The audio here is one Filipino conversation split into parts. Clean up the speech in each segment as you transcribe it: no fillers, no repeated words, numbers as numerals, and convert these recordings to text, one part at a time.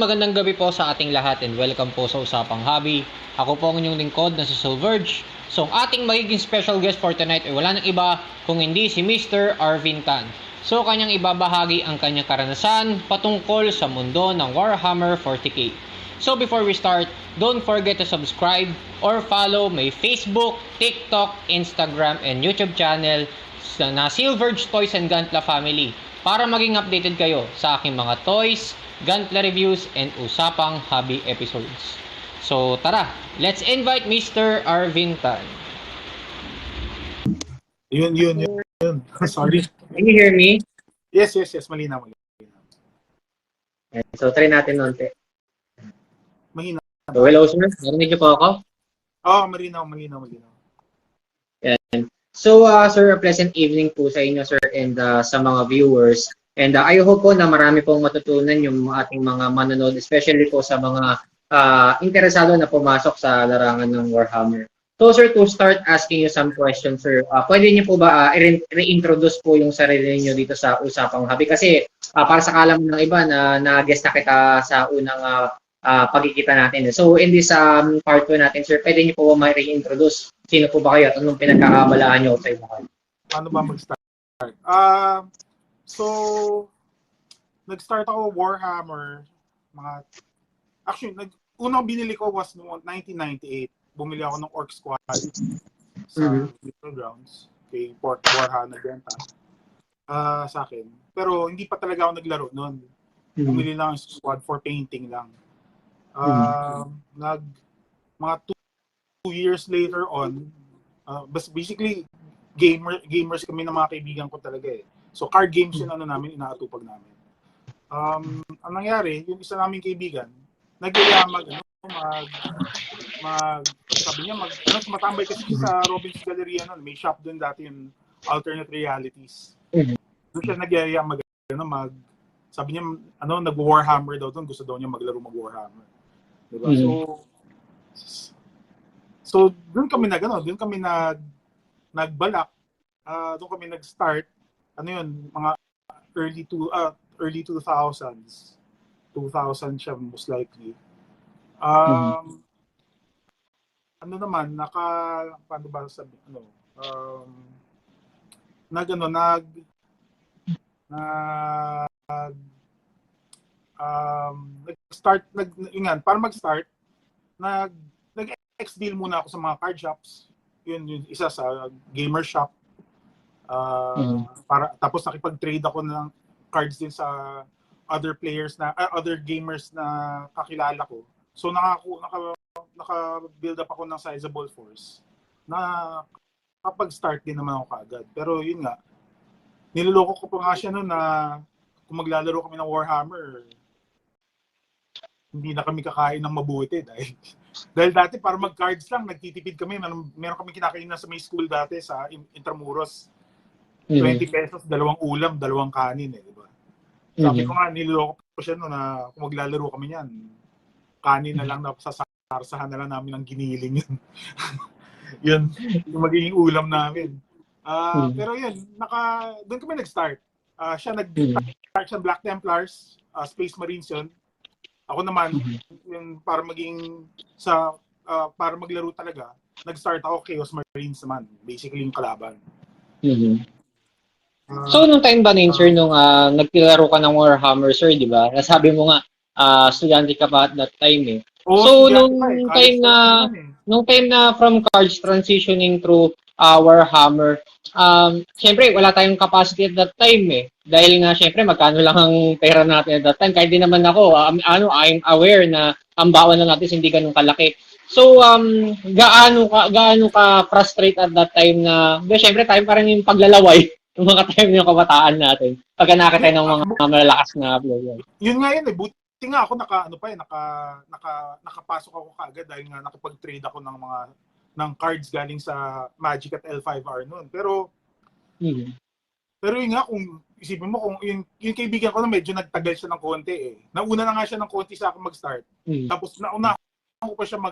magandang gabi po sa ating lahat and welcome po sa Usapang Hobby. Ako po ang inyong lingkod na si Silverge. So ang ating magiging special guest for tonight ay wala nang iba kung hindi si Mr. Arvin Tan. So kanyang ibabahagi ang kanyang karanasan patungkol sa mundo ng Warhammer 40k. So before we start, don't forget to subscribe or follow my Facebook, TikTok, Instagram, and YouTube channel na Silverge Toys and Gantla Family para maging updated kayo sa aking mga toys, Gantla reviews, and Usapang Hobby episodes. So tara, let's invite Mr. Arvin Tan. Yun. Sorry. Can you hear me? Yes. Malinaw. So, try natin nonte. Mahina. So, hello, sir. Narinig niyo po ako? Oo, malinaw. Yan. So, sir, a pleasant evening po sa inyo, sir, and sa mga viewers. And I hope po na marami pong matutunan yung ating mga manonood, especially po sa mga interesado na pumasok sa larangan ng Warhammer. So, sir, to start asking you some questions, sir, pwede niyo po ba reintroduce po yung sarili niyo dito sa Usapang Hobby? Kasi para sa kalam ng iba na na-guest na kita sa unang pagkikita natin. So, in this part 2 natin, sir, pwede niyo po ba ma-reintroduce? Sino po ba kayo at anong pinagkakabalaan niyo sa iba? Paano ba mag-start? So, nag-start ako Warhammer. Actually, unang binili ko was noong 1998. Bumili ako ng Orc Squad sa Battlegrounds. Kay Port Warhammer nagbenta sa akin. Pero hindi pa talaga ako naglaro noon. Bumili lang yung squad for painting lang. Mga 2 years later on, basically gamers kami ng mga kaibigan ko talaga eh. So card games yun namin, inaatupag namin. Ang nangyari, yung isa naming kaibigan, sabi niya, tumatambay kasi sa Robin's Galleria noon. May shop doon dati yung Alternate Realities. Doon siya nagyaya sabi niya, nag-Warhammer daw doon. Gusto daw niya mag-Warhammer. Diba? So doon kami nagbalak. Doon kami nag-start. Mga early 2000s. 2000 siya most likely. Paano ba sabi, nag-ex-deal muna ako sa mga card shops. Yun isa sa gamer shop. Tapos nakipag-trade ako ng cards din sa other gamers na kakilala ko. So naka-build up ako ng sizable force na kapag-start din naman ako kaagad. Pero yun nga, niloloko ko pa nga siya noon na kung maglalaro kami ng Warhammer, hindi na kami kakain ng mabuti dahil dati para mag-cards lang, nagtitipid kami. Meron kami kinakain sa may school dati sa Intramuros. 20 pesos, 2 ulam, 2 kanin di ba? Sabi ko nga, niloloko ko siya noon na kung maglalaro kami niyan, kanin na lang na sasarsahan na lang namin ng giniling yun. Yun, yung magiging ulam namin. Pero yun, doon kami nag-start. Siya nag-start sa Black Templars, Space Marines yun. Ako naman, yung para maglaro talaga, nag-start ako Chaos Marines naman. Basically yung kalaban. So, nung time ba sir, nung nagtilaro ka ng Warhammer, sir, di ba? Nasabi mo nga, estudyante ka pa at that time eh. So, nung time na from cards transitioning through Warhammer, syempre, wala tayong capacity at that time eh. Dahil nga, syempre, magkano lang ang pera natin at that time. Kahit din naman ako, I'm aware na ang bawan na natin hindi ganun kalaki. So, gaano ka frustrate at that time na, syempre, tayo parang yung paglalaway. Yung mga time yung kabataan natin. Pagka nakita ng mga malalakas na player. Yun nga yun eh. Buti nga ako nakapasok ako kaagad dahil nga nakapag-trade ako ng cards galing sa Magic at L5R noon. Pero yun nga, kung isipin mo, kung yung kaibigan ko na medyo nagtagal siya ng konti eh. Nauna na nga siya ng konti sa akin mag-start. Tapos nauna ko pa siya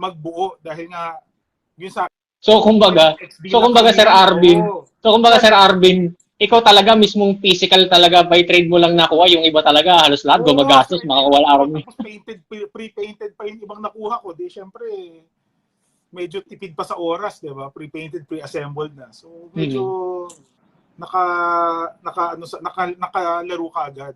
magbuo dahil nga yun sa So kumbaga Sir Arvin, ikaw talaga mismong physical talaga by trade mo lang nakuha, yung iba talaga halos lahat Oo, gumagastos, makakawala army. tapos painted, pre-painted pa yung ibang nakuha ko. Di, syempre, medyo tipid pa sa oras, di ba? Pre-painted, pre-assembled na. So, medyo nakalaro ka agad.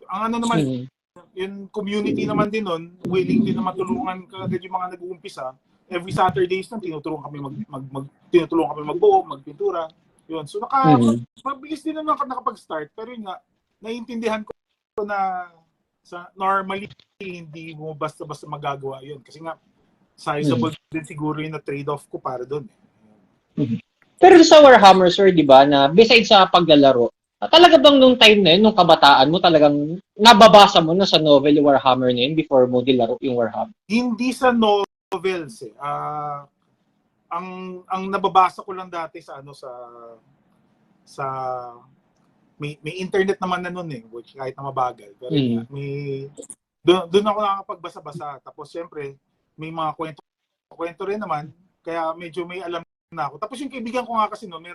Ang ano naman, yung community naman din nun, willing din na matulungan ka agad yung mga nag-uumpisa. Every Saturdays na tinutulungan kami tinutulungan kami magbuo, magpintura. Yun. So mabilis din naman nakapag-start, pero yun nga, naiintindihan ko na sa normally hindi mo basta-basta magagawa yun kasi nga sizable din siguro yung na trade-off ko para doon. Pero sa Warhammer, sir, di ba, na besides sa paglalaro, talaga bang nung time na yun, nung kabataan mo, talagang nababasa mo na sa novel yung Warhammer na yun before mo dilaro yung Warhammer? Hindi sa novels eh. Ang nababasa ko lang dati sa may internet naman na noon eh, which kahit na mabagal. Pero doon ako nakakapagbasa-basa. Tapos syempre, may mga kwento rin naman, kaya medyo may alam na ako. Tapos yung kaibigan ko nga kasi no, may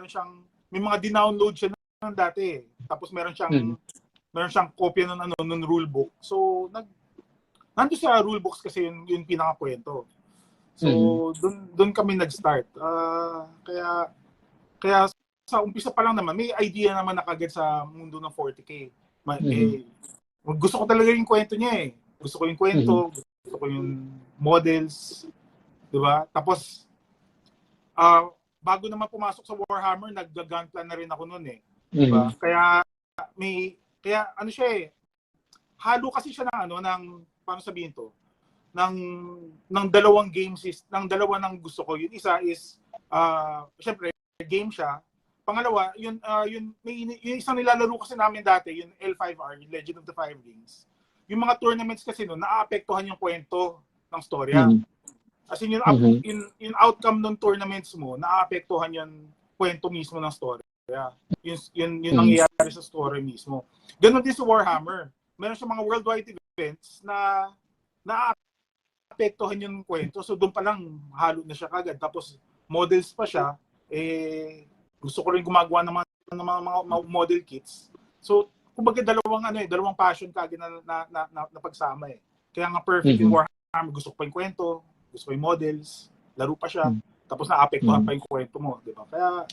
mga dinownload siya ng dati eh. Tapos meron siyang kopya ng rulebook. So nandun sa rulebooks kasi yung pinakakwento. So doon kami nag-start. Kaya sa umpisa pa lang naman may idea naman na kagad sa mundo ng 40K. Gusto ko talaga yung kwento niya eh. Gusto ko yung kwento, gusto ko yung models, 'di ba? Tapos bago naman pumasok sa Warhammer, nag-gunplan na rin ako noon eh. 'Di ba? Kaya ano siya eh. Halo kasi siya ng paano sabihin to? ng dalawang games ng dalawa ng gusto ko. Yung isa is syempre game siya. Pangalawa, yung isang nilalaro kasi namin dati, yung L5R, yung Legend of the Five Rings. Yung mga tournaments kasi noon, naaapektuhan yung kwento ng storya. As in, yung outcome ng tournaments mo, naaapektuhan yung kwento mismo ng storya. Yun nangyayari sa story mismo. Ganon din sa Warhammer. Meron siya mga worldwide events na apektuhan yung kwento. So doon pa lang halo na siya kagad. Tapos models pa siya. Gusto ko rin gumagawa ng mga model kits. So kumbaga dalawang passion kagad na pagsama eh. Kaya nga perfect yung Warhammer. Gusto ko pa yung kwento, gusto ko yung models, laro pa siya. Tapos naapektuhan pa yung kwento mo, di ba? Kaya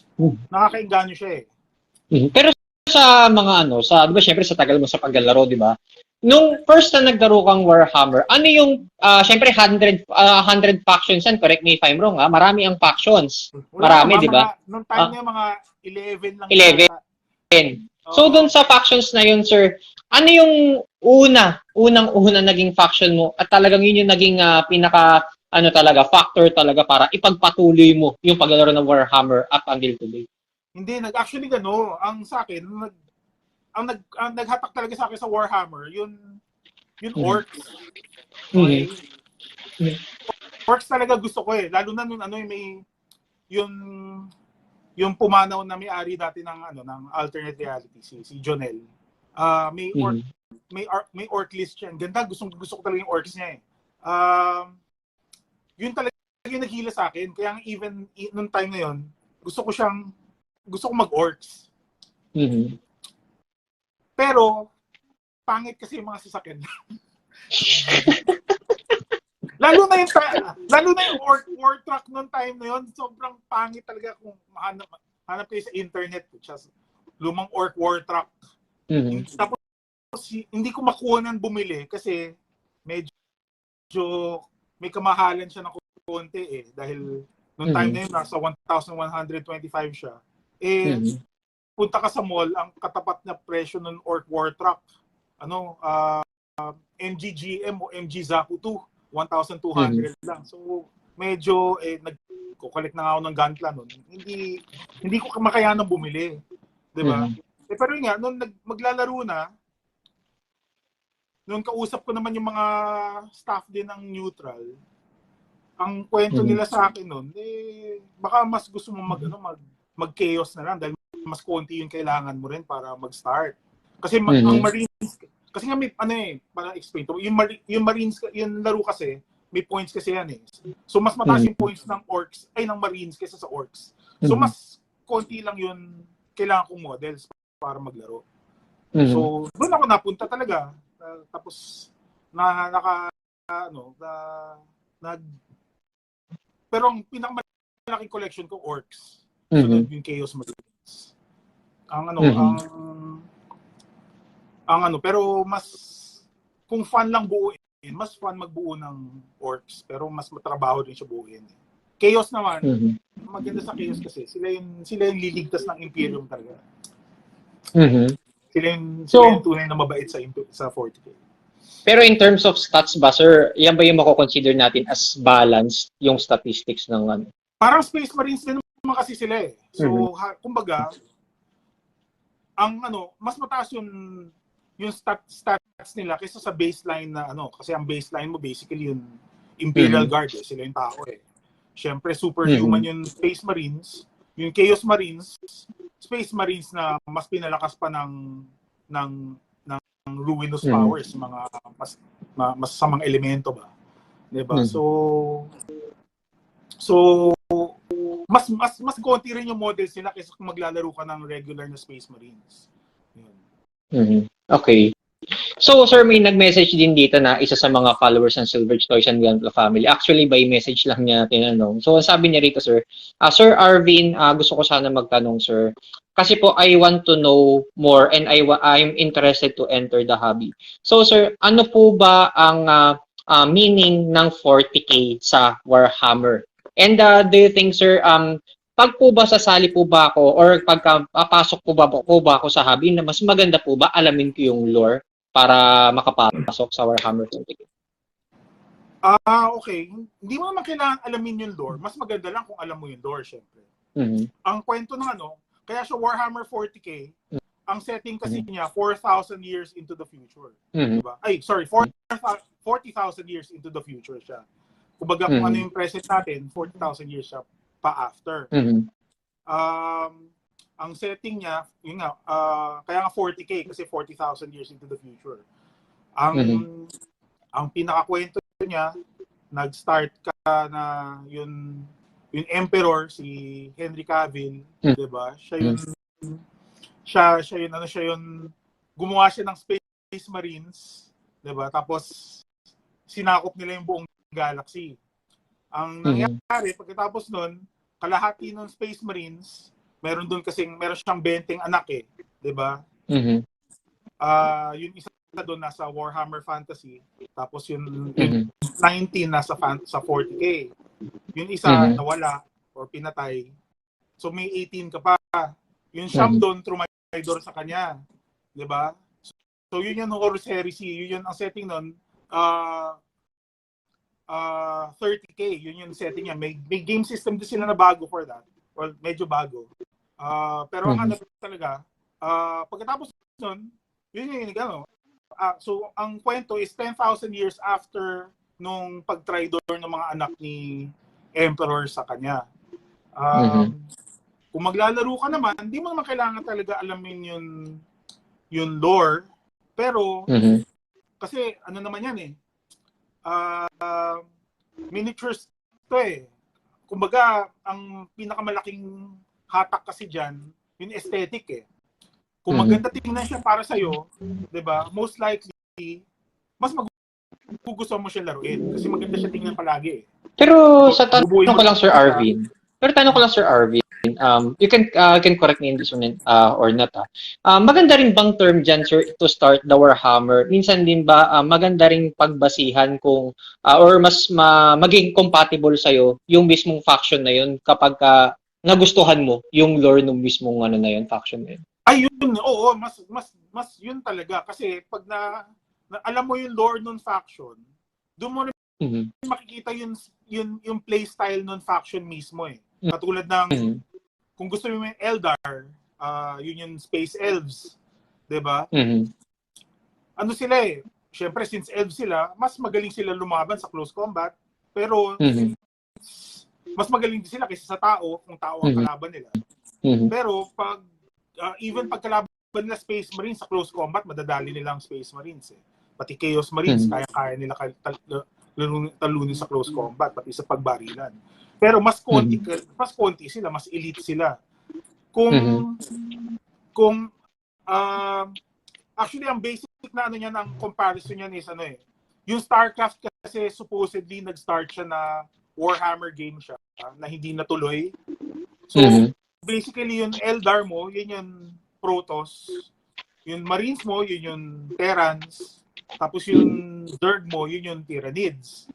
nakakainganyo siya eh. Pero sa mga di ba syempre sa tagal mo sa paglalaro, di ba? Nung first na naglaro kang Warhammer, ano yung, syempre 100 factions yan, correct me if I'm wrong, marami ang factions. Marami, di ba? Nung time niya, mga 11 lang. 11. So, dun sa factions na yun, sir, ano yung unang naging faction mo at talagang yun yung naging factor talaga para ipagpatuloy mo yung paglalaro ng Warhammer up until today? Hindi, actually ang sa akin, ang naghatak talaga sa akin sa Warhammer, yung orcs. Okay? Orcs talaga gusto ko eh. Lalo na nung may yung pumanaw na may-ari dati ng alternate reality, si Jonel. May orc list siya. Ganda, gusto ko talaga yung orcs niya eh. Yun talaga yung naghila sa akin. Kaya even nung time na yun, gusto ko mag-orcs. Pero, pangit kasi yung mga sasakyan. lalo na yung war truck noong time na yun, sobrang pangit talaga kung hanap kayo sa internet. Just lumang orc war truck. Tapos, hindi ko makuha ng bumili kasi medyo may kamahalan siya ng konti eh. Dahil noong time na yun, nasa 1,125 siya. Punta ka sa mall, ang katapat na presyo ng orc war truck, MGGM o MG Zaku 2, 1,200 lang. So, medyo, nag-collect na nga ako ng gunpla nun. Hindi ko makayanang bumili. Diba? Pero nga, nung maglalaro na, nung kausap ko naman yung mga staff din ng Neutral, ang kwento nila sa akin nun, baka mas gusto mo mag-chaos na lang dahil mas konti yung kailangan mo rin para mag-start. Kasi ang Marines, kasi nga may, para explain to, yung Marines, yung laro kasi, may points kasi yan eh. So mas mataas yung points ng Marines kaysa sa Orcs. So mas konti lang yun kailangan kong models para maglaro. Mhm. So, doon ako napunta talaga. Tapos, pero ang pinakamalaking collection ko, Orcs. Sunod yung Chaos Marines. Pero kung fun lang buuin, mas fun magbuo ng Orcs, pero mas matrabaho din siya buuin. Chaos naman, maganda sa Chaos kasi, sila yung liligtas ng Imperium talaga. Sila yung tunay na mabait sa 40K. Pero in terms of stats ba, sir, yan ba yung mako-consider natin as balanced yung statistics ng Parang Space Marines din naman kasi sila eh. So, kumbaga, mas mataas yung stats nila kaysa sa baseline na kasi ang baseline mo basically yung Imperial Guard eh. Sila yung tao eh. Siyempre, superhuman yung Space Marines. Yung Chaos Marines, Space Marines na mas pinalakas pa ng ruinous powers, mga mas samang elemento ba. 'Di ba? So mas konti rin yung models nila kaysa kung maglalaro ka ng regular na Space Marines. Okay. So, sir, may nag-message din dito na isa sa mga followers ng Silver Toys and Gunpla family. Actually, by message lang niya tinanong. So, sabi niya rito, sir, Sir Arvin, gusto ko sana magtanong, sir. Kasi po, I want to know more and I'm interested to enter the hobby. So, sir, ano po ba ang meaning ng 40K sa Warhammer? And do you think, sir, pag po ba sasali po ba ako or pagkapasok po ba ako sa hobby, na mas maganda po ba alamin ko yung lore para makapasok sa Warhammer 40K? Okay. Hindi mo naman kailangan alamin yung lore. Mas maganda lang kung alam mo yung lore, syempre. Ang kwento ng kaya sa Warhammer 40K, ang setting kasi niya 4,000 years into the future. Diba? 40,000 years into the future siya. Kumbaga kung ano yung present natin, 40,000 years siya pa after. Ang setting niya, yun nga, kaya nga 40K kasi 40,000 years into the future. Ang pinakakwento niya, nag-start ka na yung emperor, si Henry Cavill, 'di ba? Siya yun, gumawa siya ng Space Marines, 'di ba? Tapos sinakop nila yung buong galaxy. Ang nangyari pagkatapos nun, kalahati ng Space Marines, meron siyang 20 anak eh, 'di ba? Yung isa doon nasa Warhammer Fantasy, tapos yung 19 nasa 40K. Yung isa nawala or pinatay. So may 18 ka pa. Yung siyam doon trumaydor sa kanya, 'di ba? So yun yung Horus Heresy, yun ang setting noon. 30K, yun yung setting niya. May game system din sila na bago for that. Well, medyo bago. Pero ang talaga, pagkatapos nun, yun yung so, ang kwento is 10,000 years after nung pag-tridor ng mga anak ni Emperor sa kanya. Kung maglalaro ka naman, hindi mo naman kailangan talaga alamin yung lore. Pero, kasi ano naman yan eh, miniatures to eh. Kumbaga, ang pinakamalaking hatak kasi dyan, yung aesthetic eh. Kung maganda tingnan siya para sa'yo, di ba, most likely, mas magugustuhan mo siya laruin. Kasi maganda siya tingnan palagi eh. Pero sa tanong ko lang, Sir Arvin, you can correct me in this one or not. Maganda rin bang term dyan, sir, to start the Warhammer? Minsan din ba maganda rin pagbasihan kung or mas maging compatible sa'yo yung mismong faction na yun kapag nagustuhan mo yung lore ng mismong na yun, faction na yun? Ayun, oo, mas yun talaga. Kasi pag alam mo yung lore ng faction, doon mo makikita yung playstyle ng faction mismo eh. Katulad ng kung gusto mo yung Eldar, yun yung Space Elves, 'di ba? Ano sila eh? Syempre since elves sila, mas magaling sila lumaban sa close combat, pero mas magaling din sila kaysa sa tao kung tao ang kalaban nila. Pero pag even pag kalaban nila Space Marines sa close combat, madadali nila ang Space Marines eh. Pati Chaos Marines, kaya nila talunin sa close combat, pati sa pagbarilan. Pero mas konti sila, mas elite sila. Kung Actually, ang basic na ano niyan, ang comparison niyan is ano eh. Yung StarCraft kasi supposedly nag-start siya na Warhammer game siya na hindi natuloy. So, basically yung Eldar mo, yun yung Protoss. Yung Marines mo, yun yung Terrans. Tapos yung Zerg mo, yun yung Tyranids.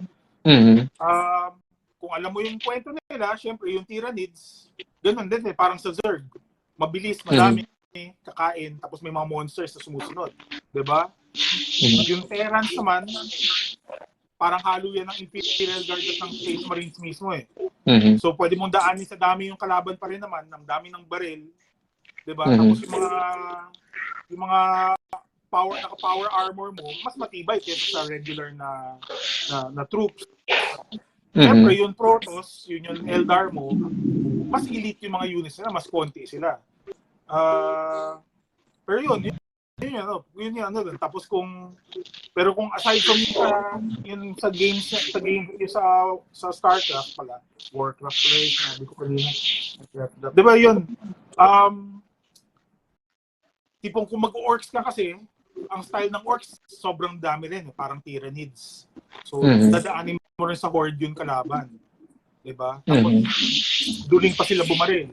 Kung alam mo yung kwento nila, syempre yung Tyranids, ganun din eh, parang sa Zerg. Mabilis, madami, kakain, tapos may mga monsters na sumusunod. Diba? Yung Terrans naman, parang halo yan ng Imperial Guard at ng Space Marines mismo eh. So pwede mong daanin sa dami yung kalaban pa rin naman, ng dami ng baril. Diba? Tapos yung mga power armor mo, mas matibay kaysa sa regular na troops. Siyempre, yung Protoss, yun yung Eldar mo, mas elite yung mga units nila, mas konti sila. Pero yun ano. Tapos pero kung aside from yun sa games, sa StarCraft pala, Warcraft pala, sabi ko kanina. Diba yun? Tipong kung mag-orcs ka kasi, ang style ng orcs, sobrang dami rin, parang Tyranids. So, dadaanin mo rin sa horde yung kalaban. Diba? Tapos, duling pa sila bumaril.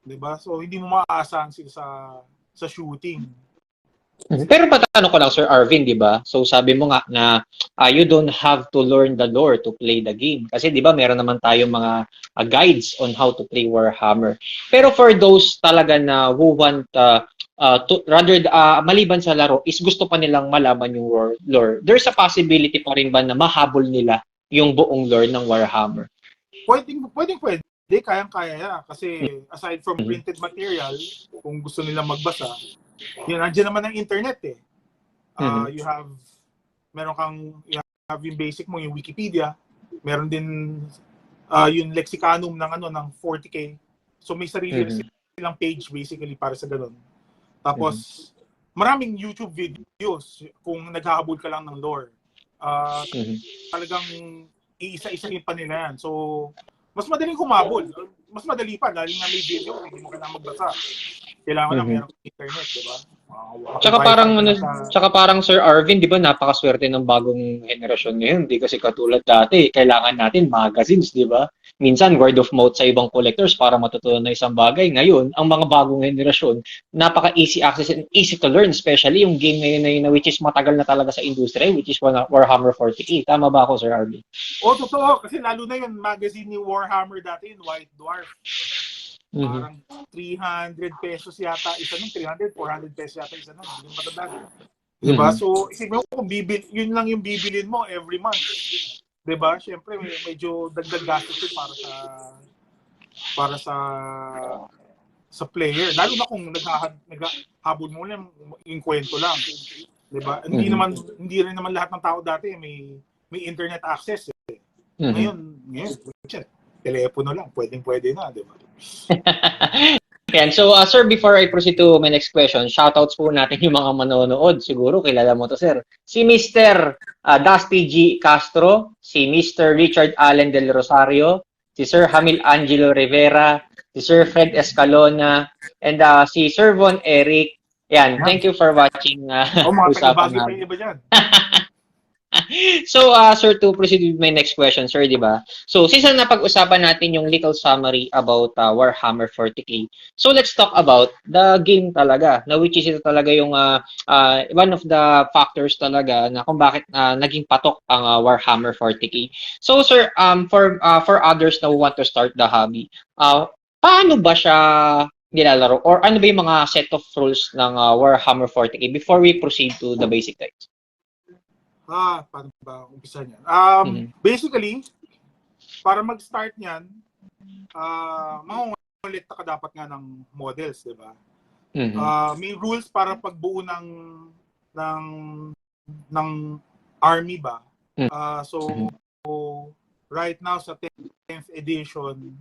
Diba? So, hindi mo maaasahan sila sa shooting. Pero patanong ko lang, Sir Arvin, di ba? So, sabi mo nga na you don't have to learn the lore to play the game. Kasi di ba, meron naman tayong mga guides on how to play Warhammer. Pero for those talaga na who want maliban sa laro, is gusto pa nilang malaman yung lore, there's a possibility pa rin ba na mahabol nila yung buong lore ng Warhammer? Pwede. Kayang-kaya yan. Kasi aside from printed material, kung gusto nilang magbasa, yun, nandiyan naman ang internet eh. You have yung basic mo, yung Wikipedia. Meron din yung lexicanum ng 40K. So may sarili silang page basically para sa ganun. Tapos, maraming YouTube videos kung naghahabol ka lang ng lore. Talagang iisa-isahin pa nila yan. So, mas madaling humabol. Mas madali pa, dahil nga may video, hindi mo kailangan magbasa. Kailangan lang meron internet, di ba? Tsaka parang Sir Arvin, di ba, napakaswerte ng bagong henerasyon ngayon. Di kasi katulad dati, kailangan natin magazines, di ba? Minsan, word of mouth sa ibang collectors para matutunan na isang bagay. Ngayon, ang mga bagong henerasyon, napaka-easy access and easy to learn, especially yung game ngayon na which is matagal na talaga sa industry, which is Warhammer 40K. Tama ba ako, Sir Arvin? Totoo. Kasi lalo na yung magazine ni Warhammer dati, yung White Dwarf. Parang 300 pesos yata isa nun, 300, 400 pesos yata isa nun. Hindi matanda. Diba? So, isipin mo kung yun lang yung bibilin mo every month. Diba? Siyempre, medyo dagdag gastos yun para sa player. Lalo na kung naghahabol mo lang yung kwento lang. Diba? Hindi rin naman lahat ng tao dati may internet access. Eh. Ngayon, telepono lang, pwede na, di ba? Yan. So, sir, before I proceed to my next question, shoutouts po natin yung mga manonood. Siguro, kilala mo to, sir. Si Mr. Dusty G. Castro, si Mr. Richard Allen Del Rosario, si Sir Hamil Angelo Rivera, si Sir Fred Escalona, and si Sir Von Eric. Yan. Thank you for watching. Mga taga-Baguio pa yung iba dyan. So, sir, to proceed with my next question, sir, di ba? So, since napag-usapan natin yung little summary about Warhammer 40K, so let's talk about the game talaga, na which is ito talaga yung one of the factors talaga na kung bakit naging patok ang Warhammer 40K. So, sir, for others na who want to start the hobby, paano ba siya nilalaro? Or ano ba yung mga set of rules ng Warhammer 40K before we proceed to the basic types? Paano ba umpisa niyan? Basically, para mag-start niyan, mangongolekta ka dapat nga ng models, di ba? May rules para pagbuo ng army ba? So, right now sa 10th edition,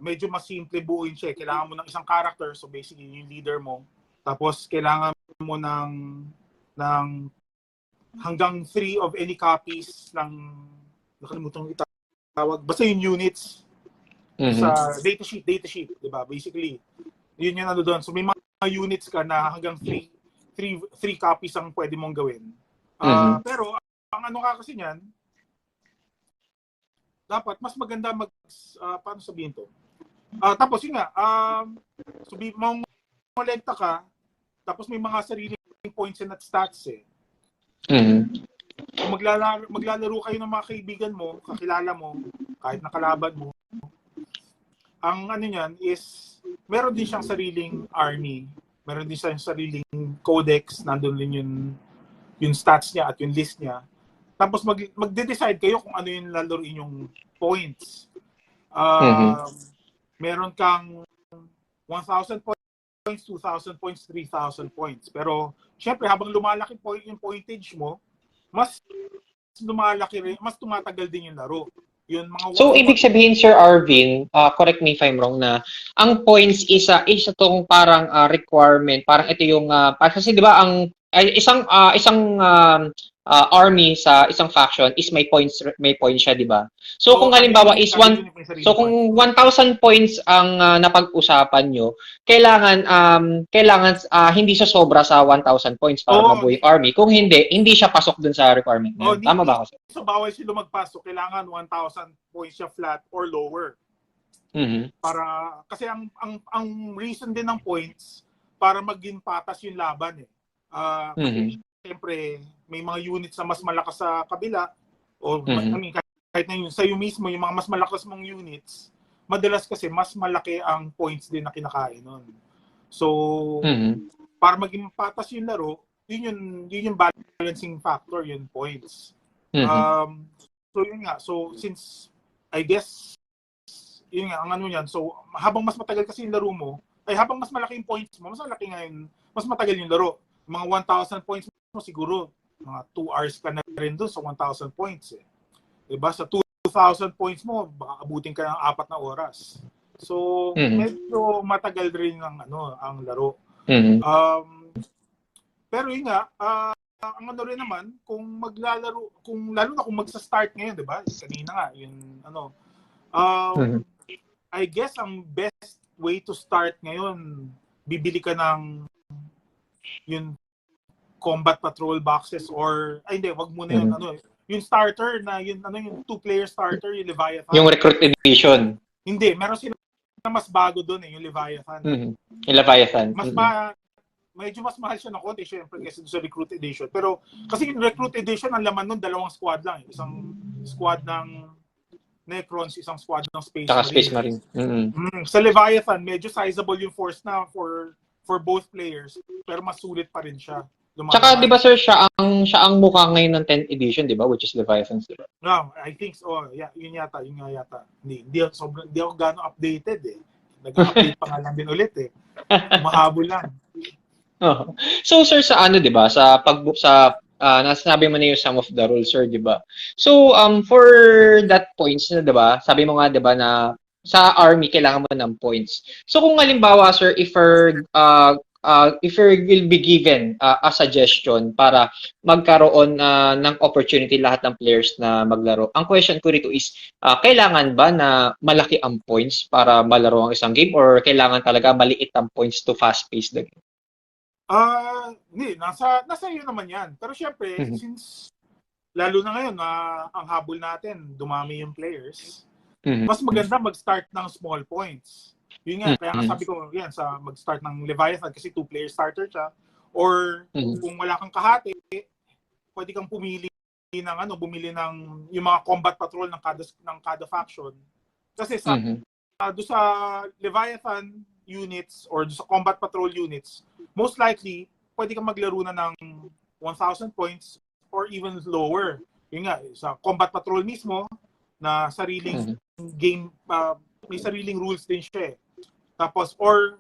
medyo mas simple buuin siya. Kailangan mo ng isang character, so basically yung leader mo. Tapos kailangan mo ng hanggang 3 of any copies ng nakalimutan ko itawag. Basta yung units sa data sheet, di ba? Basically, yun yung ano doon. So may mga units ka na hanggang 3 copies ang pwede mong gawin. Pero ang ano ka kasi niyan, dapat mas maganda paano sabihin to? Tapos yun nga, mong kolekta ka, tapos may mga sariling points and stats eh. Kung maglalaro kayo ng mga kaibigan mo, kakilala mo, kahit nakalaban mo, ang ano niyan is, meron din siyang sariling army, meron din siyang sariling codex, nandun din yung stats niya at yung list niya. Tapos magde-decide kayo kung ano yung lalaroin yung points. Meron kang 1,000 points, 2,000 points, 3,000 points. Pero, syempre, habang lumalaki yung pointage mo, mas lumalaki rin, mas tumatagal din yung laro. So, ibig sabihin, Sir Arvin, correct me if I'm wrong, na ang points isa tong parang requirement, parang ito yung, kasi di ba, isang army sa isang faction is may points siya, di ba? So, kung halimbawa is kung 1,000 points ang napag-usapan nyo, kailangan hindi siya sobra sa 1,000 points para mabuo yung army. Kung hindi siya pasok dun sa requirement niya. Tama ba ako? So, bawal siya lumagpasok. Kailangan 1,000 points siya flat or lower. Para, kasi ang reason din ng points, para maging patas yung laban eh. Kasi, siyempre, may mga units na mas malakas sa kabila, o kahit na yun, sa'yo mismo, yung mga mas malakas mong units, madalas kasi mas malaki ang points din na kinakain nun. So, para maging patas yung laro, yun yung balancing factor, yun points. So, yun nga. So, since, I guess, yun nga, ang ano yan, so, habang mas matagal kasi yung laro mo, habang mas malaki yung points mo, mas malaki ngayon, mas matagal yung laro. Mga 1,000 points mo siguro, mga 2 hours ka na rin doon sa 1,000 points eh. Diba? Sa 2,000 points mo, baka abutin ka ng 4 na oras. So, medyo matagal rin ang laro. Pero yun nga, ang ano rin naman, kung maglalaro, lalo na kung magsa-start ngayon, diba? Kanina nga, I guess ang best way to start ngayon, bibili ka ng yung combat patrol boxes or wag muna yung yung starter na yung 2-player starter, yung Leviathan. Yung Recruit Edition. Hindi, meron sila na mas bago doon yung Leviathan. Yung Leviathan. Medyo mas mahal siya ng konti syempre kasi sa Recruit Edition. Pero kasi yung Recruit Edition ang laman nun 2 squad lang, isang squad ng Necrons, isang squad ng Space Marine. Sa Leviathan, medyo sizable yung force na for both players, pero mas sulit pa rin siya. Tsaka, di ba sir, siya ang mukha ngayon ng 10th edition, di ba? Which is Leviathan, di ba? No, I think so. Yeah, yun nga yata. Hindi ako gano'ng updated eh. Nag-update pa nga lang din ulit eh. Mahabol lang. So sir, sa ano, di ba? Nasabi mo na yung some of the rules, sir, di ba? So, for that points, di ba? Sabi mo nga, di ba, na sa army, kailangan mo ng points. So, kung halimbawa, sir, if you will be given a suggestion para magkaroon ng opportunity lahat ng players na maglaro, ang question ko rito is, kailangan ba na malaki ang points para malaro ang isang game or kailangan talaga maliit ang points to fast-pace the game? Hindi, nasa iyo naman yan. Pero syempre, since lalo na ngayon na ang habol natin, dumami yung players, mas maganda mag-start ng small points. Yun nga, kaya sabi ko yan, mag-start ng Leviathan kasi 2-player starter siya. Or kung wala kang kahati, pwede kang bumili ng yung mga combat patrol ng kada faction. Kasi doon sa Leviathan units or sa combat patrol units, most likely, pwede kang maglaro na ng 1,000 points or even lower. Yun nga, sa combat patrol mismo, na sariling game, may sariling rules din siya eh. Tapos, or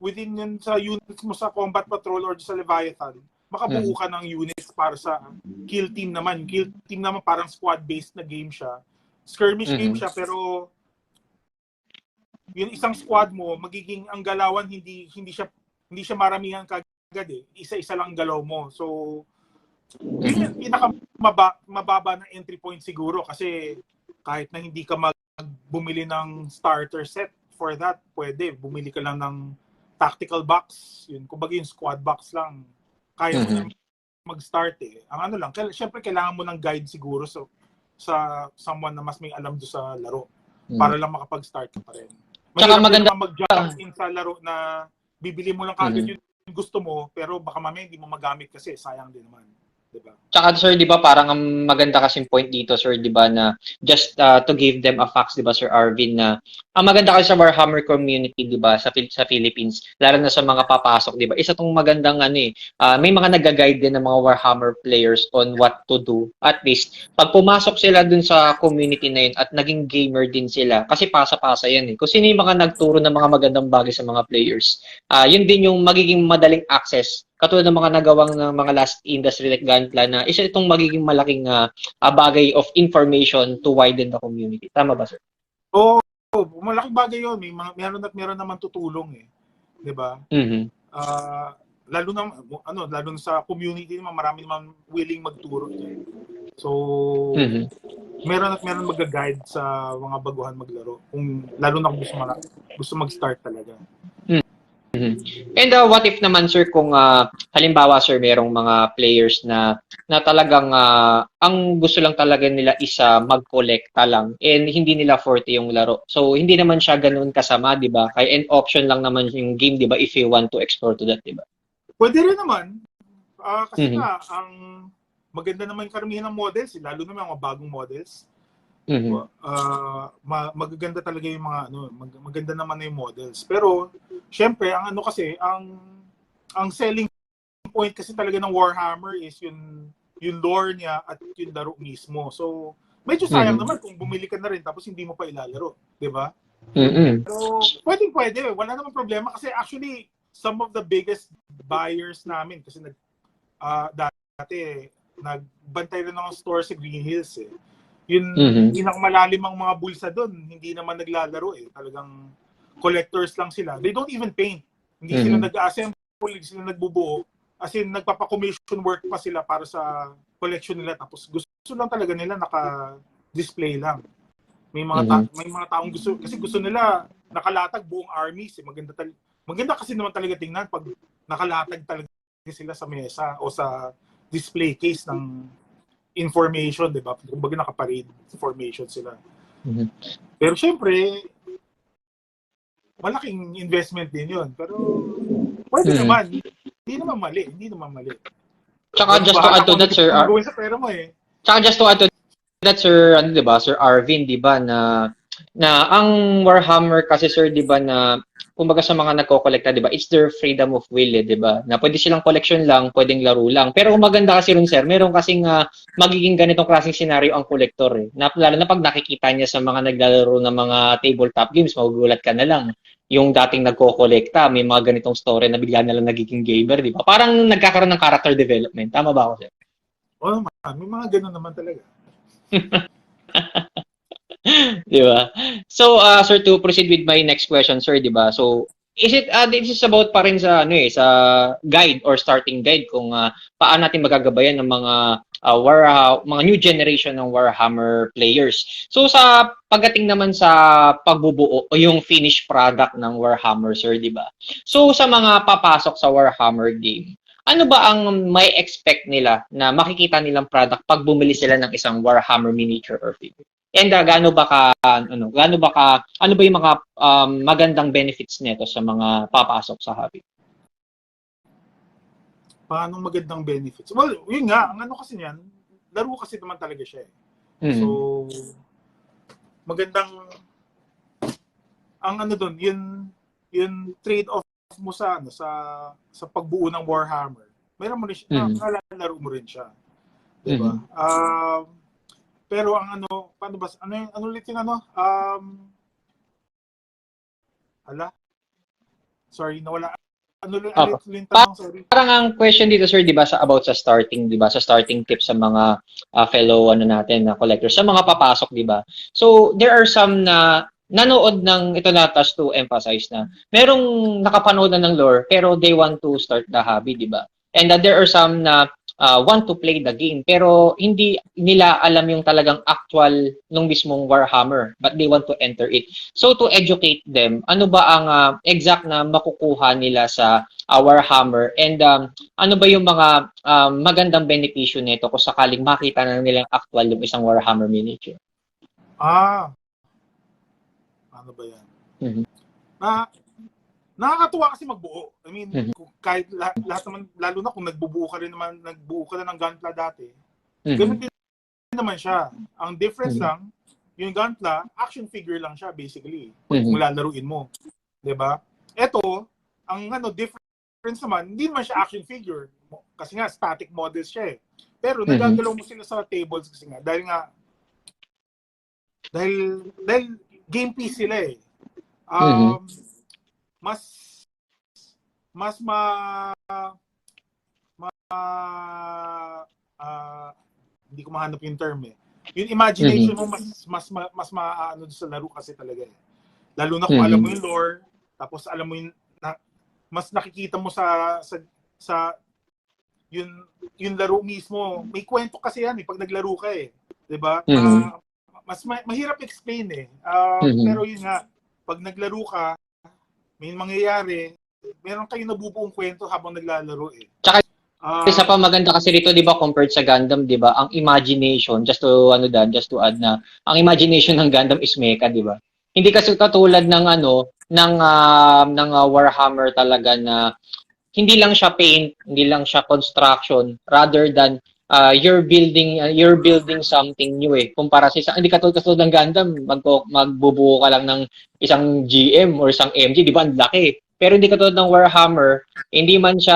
within yun sa units mo sa combat patrol or sa Leviathan, makabuo ka ng units para sa kill team naman. Yung kill team naman parang squad-based na game siya. Skirmish game siya, pero yung isang squad mo, magiging ang galawan hindi siya maramihan kagad eh. Isa-isa lang galaw mo. So, yun yung pinakamababa na entry point siguro kasi kahit na hindi ka bumili ng starter set for that, pwede. Bumili ka lang ng tactical box, yun, kumbaga yung squad box lang, kaya mo na mag-start eh. Ang ano lang, syempre kailangan mo ng guide siguro sa someone na mas may alam do sa laro para lang makapag-start ka pa rin. Tsaka maganda mag-jump in sa laro na bibili mo lang kagad yung gusto mo, pero baka mamaya hindi mo magamit kasi sayang din naman. Diba? Tsaka sir, 'di ba, parang ang maganda kasing point dito, sir, 'di ba, na just to give them a facts, 'di ba, Sir Arvin, na ang maganda kasi sa Warhammer community, 'di ba, sa Philippines, lalo na sa mga papasok, 'di ba, isa tong magandang may mga nagga-guide din ng mga Warhammer players on what to do. At least pag pumasok sila dun sa community na yun at naging gamer din sila, kasi pasa-pasa yan eh. Kung sino yung mga nagturo ng mga magandang bagay sa mga players, yun din yung magiging madaling access. Katulad ng mga nagawang ng mga last industry like Gunpla, na isa itong magiging malaking bagay of information to widen the community. Tama ba, sir? Oo, malaking bagay yun. Meron naman tutulong eh. 'Di ba? Lalo na sa community naman, marami naman willing magturo dyan. So, meron mag-guide sa mga baguhan maglaro. Lalo na kung gusto mag-start talaga. And what if naman, sir, kung halimbawa, sir, merong mga players na talagang ang gusto lang talaga nila is mag-collecta lang and hindi nila forte yung laro. So hindi naman siya ganoon kasama, 'di ba? Kaya end option lang naman yung game, 'di ba, if you want to explore to that, 'di ba? Pwede rin naman. Kasi nga ang maganda naman karamihan ng models, lalo na mga bagong models. Magaganda talaga yung mga maganda naman na yung models. Pero syempre ang ang selling point kasi talaga ng Warhammer is yung lore niya at yung laro mismo. So medyo sayang naman kung bumili ka na rin tapos hindi mo pa ilalaro, 'di ba? So pwede, wala namang problema kasi actually some of the biggest buyers namin kasi dati nagbantay rin ng store sa Green Hills eh. Yun, pinakamalalim ang mga bulsa doon, hindi naman naglalaro eh. Talagang collectors lang sila. They don't even paint. Hindi sila nag-assemble, hindi sila nagbubuo. As in, nagpapa-commission work pa sila para sa collection nila. Tapos gusto lang talaga nila naka-display lang. May mga taong gusto nila nakalatag buong armies. Eh. Maganda kasi naman talaga tingnan pag nakalatag talaga sila sa mesa o sa display case ng information, di ba? Kumbaga nakaparade formation sila. Pero syempre, malaking investment din yun. Pero pwede naman. Hindi naman mali. Tsaka just to add to that, sir. Gawin sa pera mo eh. Tsaka just to add to that, sir, di ba, Sir Arvin, di ba, na ang Warhammer kasi, sir, di ba, na kumbaga sa mga nagko-kolekta, di ba, it's their freedom of will, di ba? Na pwede silang collection lang, pwedeng laro lang. Pero maganda kasi rin, sir, meron kasing magiging ganitong klaseng scenario ang collector eh. Lalo na pag nakikita niya sa mga naglalaro ng mga tabletop games, magugulat ka na lang. Yung dating nagko-kolekta, may mga ganitong story na bigla na lang nagiging gamer, di ba? Parang nagkakaroon ng character development. Tama ba ako, sir? Oo, may mga ganun naman talaga. Di ba? So, sir, to proceed with my next question, sir, di ba? So, this is about pa rin sa sa guide or starting guide kung paano natin magagabayan ng mga mga new generation ng Warhammer players. So, sa pagdating naman sa pagbubuo o yung finished product ng Warhammer, sir, di ba? So, sa mga papasok sa Warhammer game, ano ba ang may expect nila na makikita nilang product pag bumili sila ng isang Warhammer miniature or figure? And ano ba yung mga magandang benefits nito sa mga papasok sa hobby? Paano magandang benefits? Well, yun nga, ang kasi niyan, laro kasi naman talaga siya eh. So, magandang ang doon, yun trade-off mo sa pagbuo ng Warhammer. Meron mo rin siya, nalalaro mo rin siya. Diba? Pero ang paano ba, ano ulit yung sorry, nawala. Ano ulit yung tanong, sorry. Parang ang question dito, sir, di ba, about sa starting, di ba, sa starting tips sa mga fellow natin na collectors, sa mga papasok, di ba? So, there are some na nanood ng, ito na tas to emphasize na, merong nakapanood na ng lore, pero they want to start the hobby, di ba? And there are some na want to play the game. Pero hindi nila alam yung talagang actual nung mismong Warhammer, but they want to enter it. So to educate them, ano ba ang exact na makukuha nila sa Warhammer, and ano ba yung mga magandang benepisyo nito kung sakaling makita na nila actual yung isang Warhammer miniature? Ano ba yan? Mm-hmm. Nakakatuwa kasi magbuo. I mean, kahit lahat naman, lalo na kung nagbuo ka na ng Gunpla dati, ganun din naman siya. Ang difference lang, yung Gunpla, action figure lang siya basically. Kung lalaruin mo. 'Di ba? Ito, ang difference naman, hindi naman siya action figure. Kasi nga, static models siya eh. Pero nagagalaw mo sila sa tables kasi nga, dahil game piece sila eh. Hindi ko mahanap yung term eh. Yung imagination mo mas maano sa laro kasi talaga eh. Lalo na kung alam mo yung lore, tapos alam mo yung mas nakikita mo sa yung laro mismo. May kwento kasi yan eh pag naglaro ka eh. 'Di ba? Mas mahirap explain eh. Pero yun nga, pag naglaro ka, may mangyayari, meron kayong nabubuong kwento habang naglalaro eh. Tsaka isa pa maganda kasi dito, 'di ba, compared sa Gundam, 'di ba? Ang imagination, just to add na, ang imagination ng Gundam is mecha, 'di ba? Hindi kasi katulad ng ng Warhammer talaga na hindi lang siya paint, hindi lang siya construction, rather than you're building something new eh. Kumpara sa hindi katulad ng Gundam, magbubuo ka lang ng isang GM or isang MG, 'di ba? Ang laki. Pero hindi katulad ng Warhammer, hindi man siya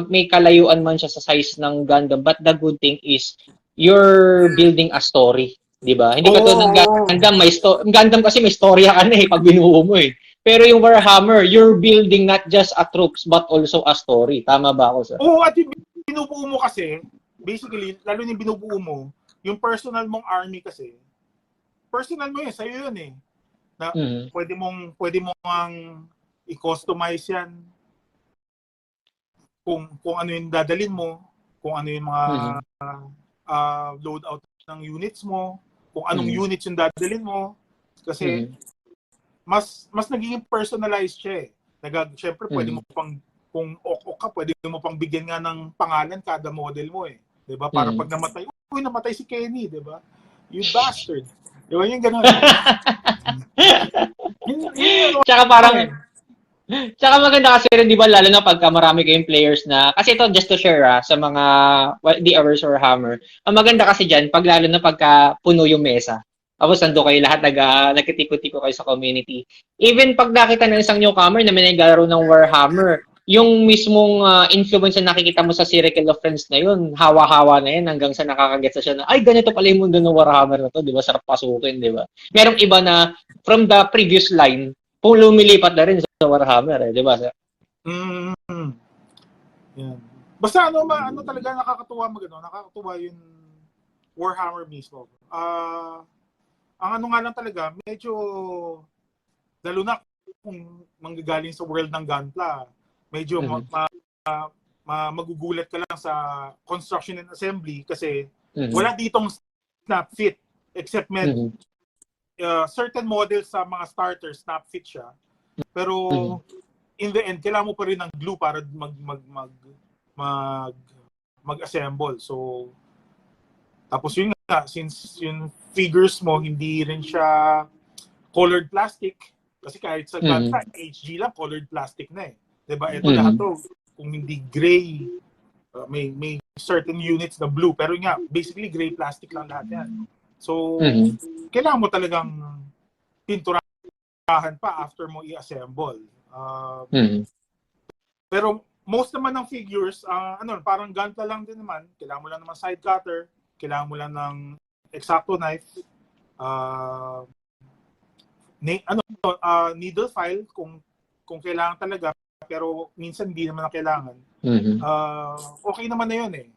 may kalayuan man siya sa size ng Gundam, but the good thing is you're building a story, 'di ba? Hindi katulad ng Gundam, Gundam kasi may storya ka na eh pag binuo mo eh. Pero yung Warhammer, you're building not just a troops but also a story. Tama ba ako, sir? Oo, at yung binubuo mo kasi, basically, lalo yung binubuo mo, yung personal mong army kasi, personal mo yun, sa'yo yun eh. Na pwede mong ang i-customize yan kung ano yung dadalin mo, kung ano yung mga loadout ng units mo, kung anong units yung dadalin mo. Kasi mas nagiging personalized siya eh. Siyempre, pwede mo pang, kung ok ka, pwede mo pang bigyan nga ng pangalan kada model mo eh. Diba? Para pag namatay, namatay si Kenny, diba? You bastard. Diba? Yung gano'n. Tsaka maganda kasi rin, di ba, lalo na pagka marami kayong players na, kasi ito, just to share sa mga the hours or hammer, ang maganda kasi dyan, lalo na pagka puno yung mesa. Tapos nando kayo lahat, nagkitiko-tiko kayo sa community. Even pag nakita ng isang newcomer na may naglaro ng Warhammer, yung mismong influence na nakikita mo sa circle of friends na yun, hawa-hawa na yun hanggang sa nakakagets na siya na, ay, ganito pala yung mundo ng Warhammer na to, di ba? Sarap pasukin, di ba? Merong iba na from the previous line, kung lumilipat na rin sa Warhammer, di ba? Yeah. Basta ano talaga nakakatuwa nakakatuwa yung Warhammer mismo. Ang ano nga lang talaga, medyo lalo na kung manggagaling sa world ng Gunpla, medyo magugulat ka lang sa construction and assembly kasi wala ditong snap fit except certain models sa mga starters snap fit siya. Pero in the end kailangan mo pa rin ng glue para mag-assemble. So tapos yun nga, since yung figures mo hindi rin siya colored plastic kasi kahit sa Gunpla HG lang colored plastic na eh. Diba? Ito lahat to, kung hindi gray, may certain units na blue, pero nga, basically gray plastic lang lahat yan. So, kailangan mo talagang pinturahan pa after mo i-assemble. Pero most naman ng figures, parang Gunpla lang din naman, kailangan mo lang naman side cutter, kailangan mo lang ng X-Acto knife, needle file kung kailangan talaga, pero minsan hindi naman na kailangan. Okay naman na yun eh.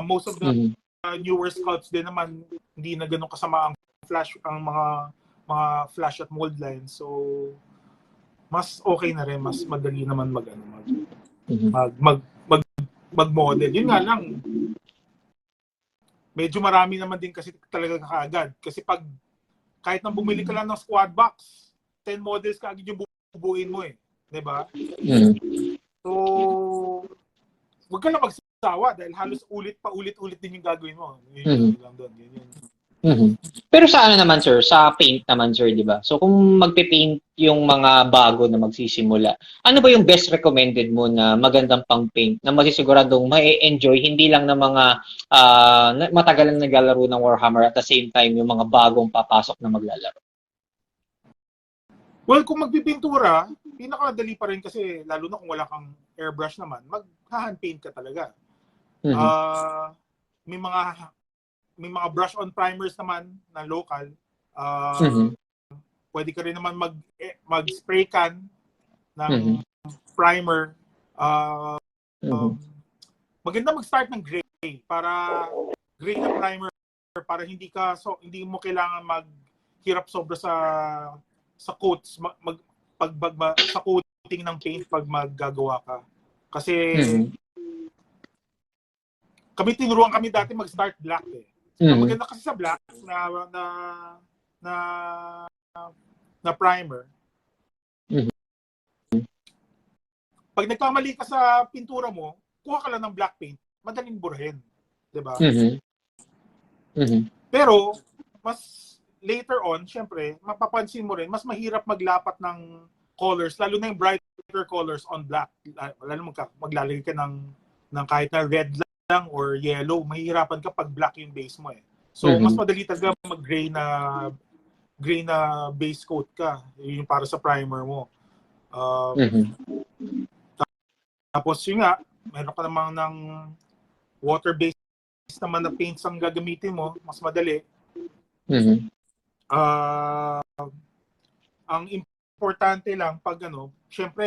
Most of the newer sculpts din naman hindi na ganun kasama ang mga flash at mold lines. So mas okay na rin, mas madali naman mag-model. Yun nga lang, medyo marami naman din kasi talaga kaagad. Kasi kahit nang bumili ka lang ng squad box, 10 models ka agad yung bubuin mo eh. 'Di ba? So, wag ka lang magsawa dahil halos ulit-ulit din yung gagawin mo. Yun lang doon. Pero sa ano naman sir, sa paint naman sir, di ba? So kung magpe-paint yung mga bago na magsisimula, ano ba yung best recommended mo na magandang pang-paint na masisiguradong ma-enjoy hindi lang ng mga matagal na naglalaro ng Warhammer at the same time yung mga bagong papasok na maglalaro? Well, kung magpipintura, pinakadali pa rin kasi lalo na kung wala kang airbrush naman, mag-hand paint ka talaga. May mga brush on primers naman na local. Pwede ka rin naman mag-spray can ng primer. Maganda mag-start ng gray na primer para hindi mo kailangan maghirap sobra sa coats sa coating ng paint pag maggagawa ka. Kasi tinuruan kami dati mag-start black eh. Maganda kasi sa black na primer. Pag nagkamali ka sa pintura mo, kuha ka lang ng black paint, madaling burahin, 'di ba? Pero mas later on, syempre, mapapansin mo rin, mas mahirap maglapat ng colors, lalo na yung brighter colors on black. Lalo maglalagay ka ng kahit na red lang or yellow, mahihirapan ka pag black yung base mo eh. So, mas madali talaga mag-gray na base coat ka. Yun yung para sa primer mo. Tapos yun nga, meron ka namang ng water-based naman na paints ang gagamitin mo, mas madali. Ang importante lang pag syempre,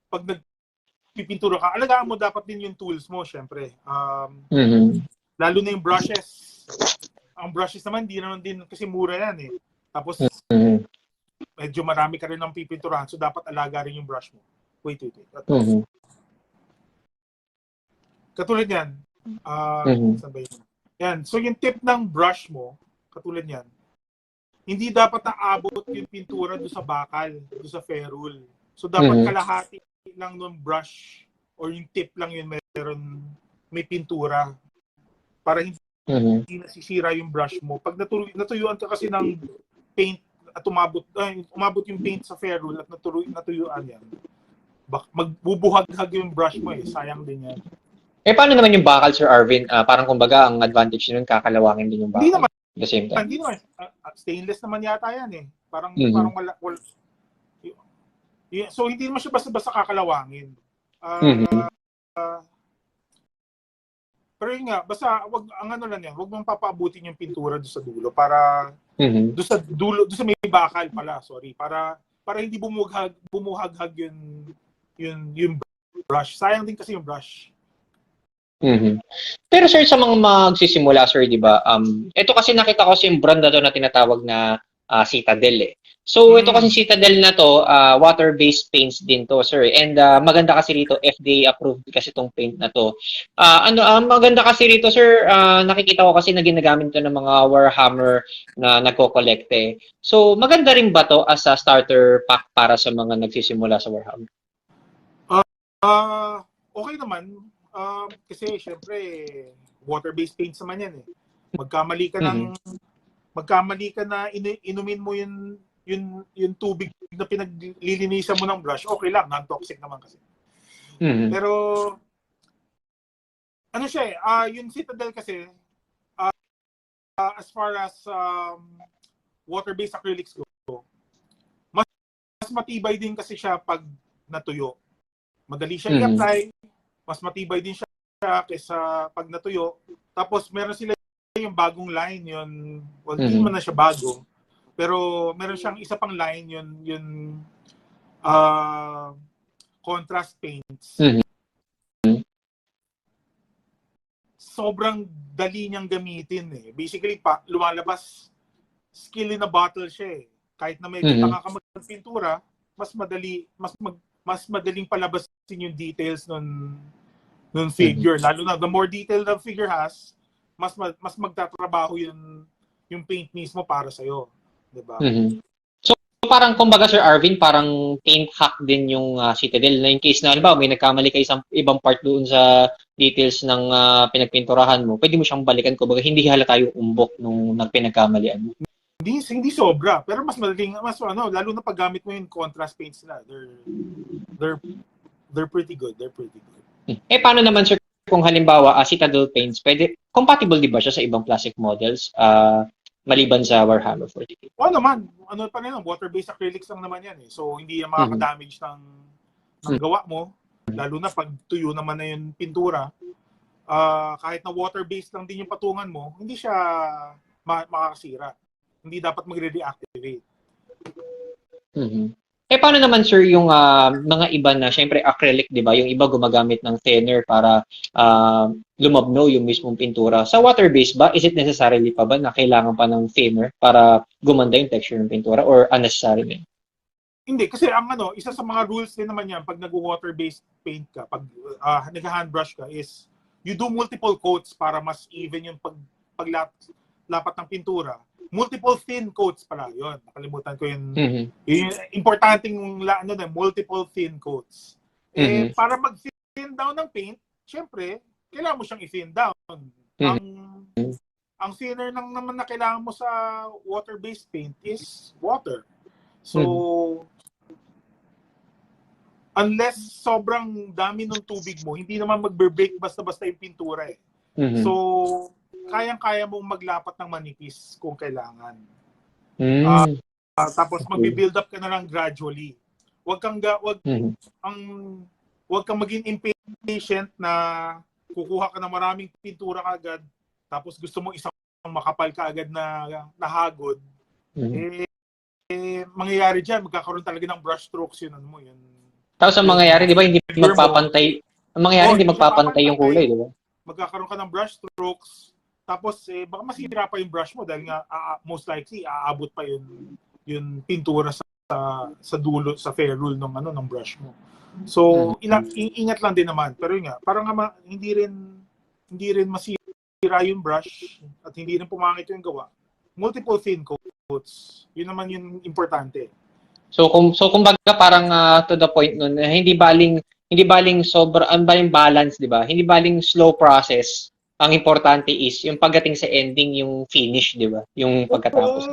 pag nagpipintura ka, alagaan mo dapat din yung tools mo, syempre. Lalo na yung brushes. Ang brushes naman, di naman din kasi mura yan eh. Tapos, medyo marami ka rin ng pipinturahan, so dapat alaga rin yung brush mo. Wait. Katulad yan. Yan. So, yung tip ng brush mo, katulad yan, hindi dapat naabot yung pintura doon sa bakal, doon sa ferrule. So, dapat kalahati lang ng brush or yung tip lang yun may pintura para hindi nasisira yung brush mo. Pag natuyuan ka kasi ng paint at umabot yung paint sa ferrule at natuyuan yan, magbubuhag-hag yung brush mo eh. Sayang din yan. Paano naman yung bakal, Sir Arvin? Parang kumbaga, ang advantage nun, kakalawangin din yung bakal. Hindi naman. At the same time. Hindi naman. Stainless naman yata yan eh. Parang wala. So, hindi naman siya basta-basta kakalawangin. Pero yun nga, basta wag mong papaabutin yung pintura doon sa dulo para doon sa may bakal pala, sorry, para hindi bumuhaghag yung brush. Sayang din kasi yung brush. Pero sir, sa mga magsisimula, sir, di ba? Ito kasi nakita ko yung brand na to na tinatawag na Citadel eh. So, ito kasi Citadel na to, water-based paints din to, sir. And maganda kasi rito, FDA approved kasi tong paint na to. Maganda kasi rito, sir, nakikita ko kasi na ginagamit to ng mga Warhammer na nagko-collect eh. So, maganda rin ba to as a starter pack para sa mga nagsisimula sa Warhammer? Okay naman. Kasi syempre water-based paints naman yan eh. Magkamali ka na inumin mo yung tubig na pinaglilinisan mo ng brush, okay lang, non-toxic naman kasi. Pero ano siya eh, yung Citadel kasi as far as water-based acrylics go, mas matibay din kasi siya pag natuyo. Madali siya i-apply. Mas matibay din siya kaysa pag natuyo. Tapos meron sila yung bagong line, hindi man na siya bago. Pero meron siyang isa pang line, yun contrast paints. Sobrang dali niyang gamitin eh. Basically, lumalabas, skill in a bottle siya eh. Kahit na medyo tanga ka magpintura, mas madaling palabasin yung details nun figure. Lalo na, the more detail the figure has, mas magtatrabaho yung paint mismo para sa iyo, 'di ba? So parang kumbaga Sir Arvin, parang paint hack din yung Citadel na in case na halimbawa may nagkamali ka isang ibang part doon sa details ng pinagpinturahan mo, pwede mo siyang balikan, kumbaga hindi halata yung umbok nung nagpinagkamalian mo. Hindi sobra, pero mas madaling lalo na pag gamit mo yung contrast paints nila. They're pretty good. Paano naman sir kung halimbawa Citadel paints, compatible di ba siya sa ibang plastic models maliban sa Warhammer 40K? Oo naman, pa rin, water-based acrylics lang naman yan eh. So hindi yan makaka-damage ng gawa mo, lalo na pag tuyo naman na yung pintura. Kahit na water-based lang din yung patungan mo, hindi siya makakasira. Hindi dapat magre-reactivate. Paano naman sir yung mga iba na syempre acrylic, 'di ba? Yung iba gumagamit ng thinner para lumabnaw yung mismong pintura. Sa water-based ba, is it necessarily pa ba na kailangan pa ng thinner para gumanda yung texture ng pintura or unnecessary din? Hindi, kasi ang isa sa mga rules din naman yan pag nag-water-based paint ka, pag nag-hand brush ka is you do multiple coats para mas even yung paglapat ng pintura. Multiple thin coats pala, yun. Nakalimutan ko yung importanteng multiple thin coats. Para mag-thin down ng paint, syempre, kailangan mo siyang i-thin down. Ang thinner naman na kailangan mo sa water-based paint is water. So, unless sobrang dami ng tubig mo, hindi naman magbe-break basta-basta yung pintura eh. So, kayang-kaya mong maglapat ng manipis kung kailangan. Tapos magbi-build up ka na lang gradually. Huwag kang maging impatient na kukuha ka ng maraming pintura agad tapos gusto mo isang makapal ka agad na hagod. Mangyayari diyan, magkakaroon talaga ng brush strokes yun yun. Tapos ang mangyayari, 'di ba, hindi magpapantay. Ang mangyayari hindi magpapantay yung kulay, 'di ba? Magkakaroon ka ng brush strokes. Tapos baka masira pa yung brush mo dahil nga most likely aabot pa yung pintura sa dulo, sa ferrule ng brush mo. So ingat lang din naman. Pero yun nga, parang hindi rin masira yung brush at hindi rin pumangit yung gawa. Multiple thin coats. Yun naman yung importante. So kumbaga parang to the point nun, hindi baling sobra baling balance, 'di ba? Hindi baling slow process. Ang importante is yung pagdating sa ending, yung finish, di ba? Yung pagkatapos.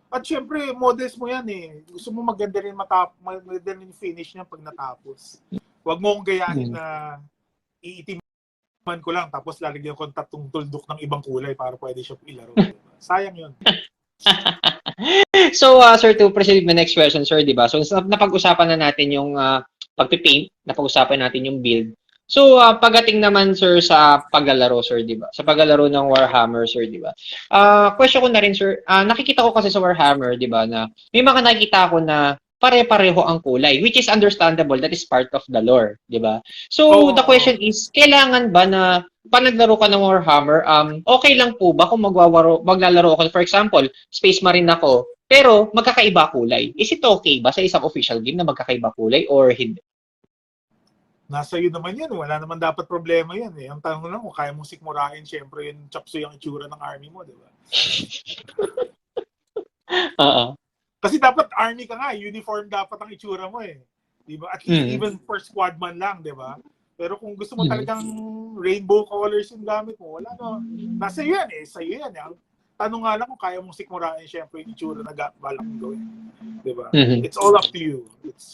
At syempre, models mo yan eh. Gusto mo maganda rin yung finish niya pag natapos. Huwag mo kong gayahin na iitiman ko lang tapos lalagyan ko ng tatlong tuldok ng ibang kulay para pwede siya ilaro. Diba? Sayang yun. So, sir, to proceed with the next question, sir, di ba? So, napag-usapan na natin yung pag-paint, napag-usapan natin yung build. So, pagdating naman, sir, sa paglalaro, sir, di ba? Sa paglalaro ng Warhammer, sir, di ba? Question ko na rin, sir. Nakikita ko kasi sa Warhammer, di ba, na may mga nakikita ko na pare-pareho ang kulay, which is understandable. That is part of the lore, di ba? So, the question is, kailangan ba na panaglaro ka ng Warhammer, okay lang po ba kung maglalaro ako? For example, Space Marine ako, pero magkakaiba kulay. Is it okay ba sa isang official game na magkakaiba kulay or hindi? Nasa iyo naman yan. Wala naman dapat problema yan eh. Ang tanong lang kung kaya mong sikmurahin, syempre yung chapsuy ang itsura ng army mo, di ba? Kasi dapat army ka nga, uniform dapat ang itsura mo eh. Di ba? At least even for squad man lang, di ba? Pero kung gusto mo talagang rainbow colors yung gamit mo, wala no. Nasa iyo yan eh. Sa iyo yan eh. Ang tanong nga lang kung kaya mong sikmurahin, syempre yung itsura na balak mong gawin. Diba? It's all up to you.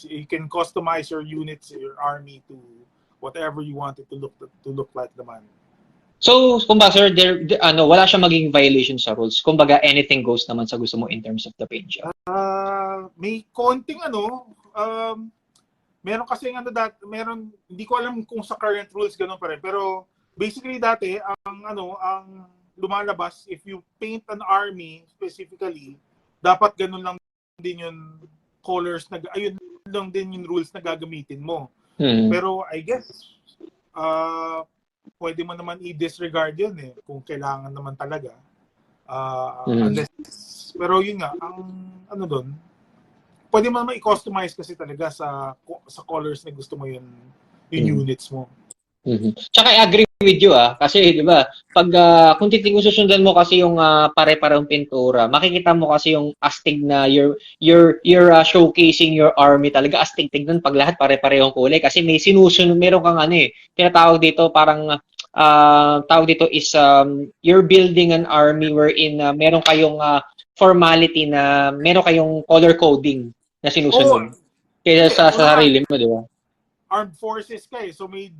You can customize your units, your army to whatever you want it to look like naman. So, kumbaga sir, wala siyang maging violation sa rules. Kumbaga anything goes naman sa gusto mo in terms of the paint job. May konting meron kasi hindi ko alam kung sa current rules ganun pa rin, pero basically dati ang lumalabas if you paint an army specifically, dapat ganun lang din yung colors ayun lang din yung rules na gagamitin mo. Pero I guess pwede mo naman i-disregard yun eh kung kailangan naman talaga. Unless, pero yun nga, ang doon, pwede mo naman i-customize kasi talaga sa colors na gusto mo yung units mo. Tsaka I agree with you kasi 'di ba? Pag kung susundan mo kasi yung pare-parehong pintura, makikita mo kasi yung astig na you're showcasing your army talaga astig tignan pag lahat pare-parehong kulay kasi may sinusunod meron kang tinatawag dito parang tawag dito is you're building an army wherein meron kayong formality na meron kayong color coding na sinusunod. Kaya sa sarili mo, 'di ba? Armed forces ka so may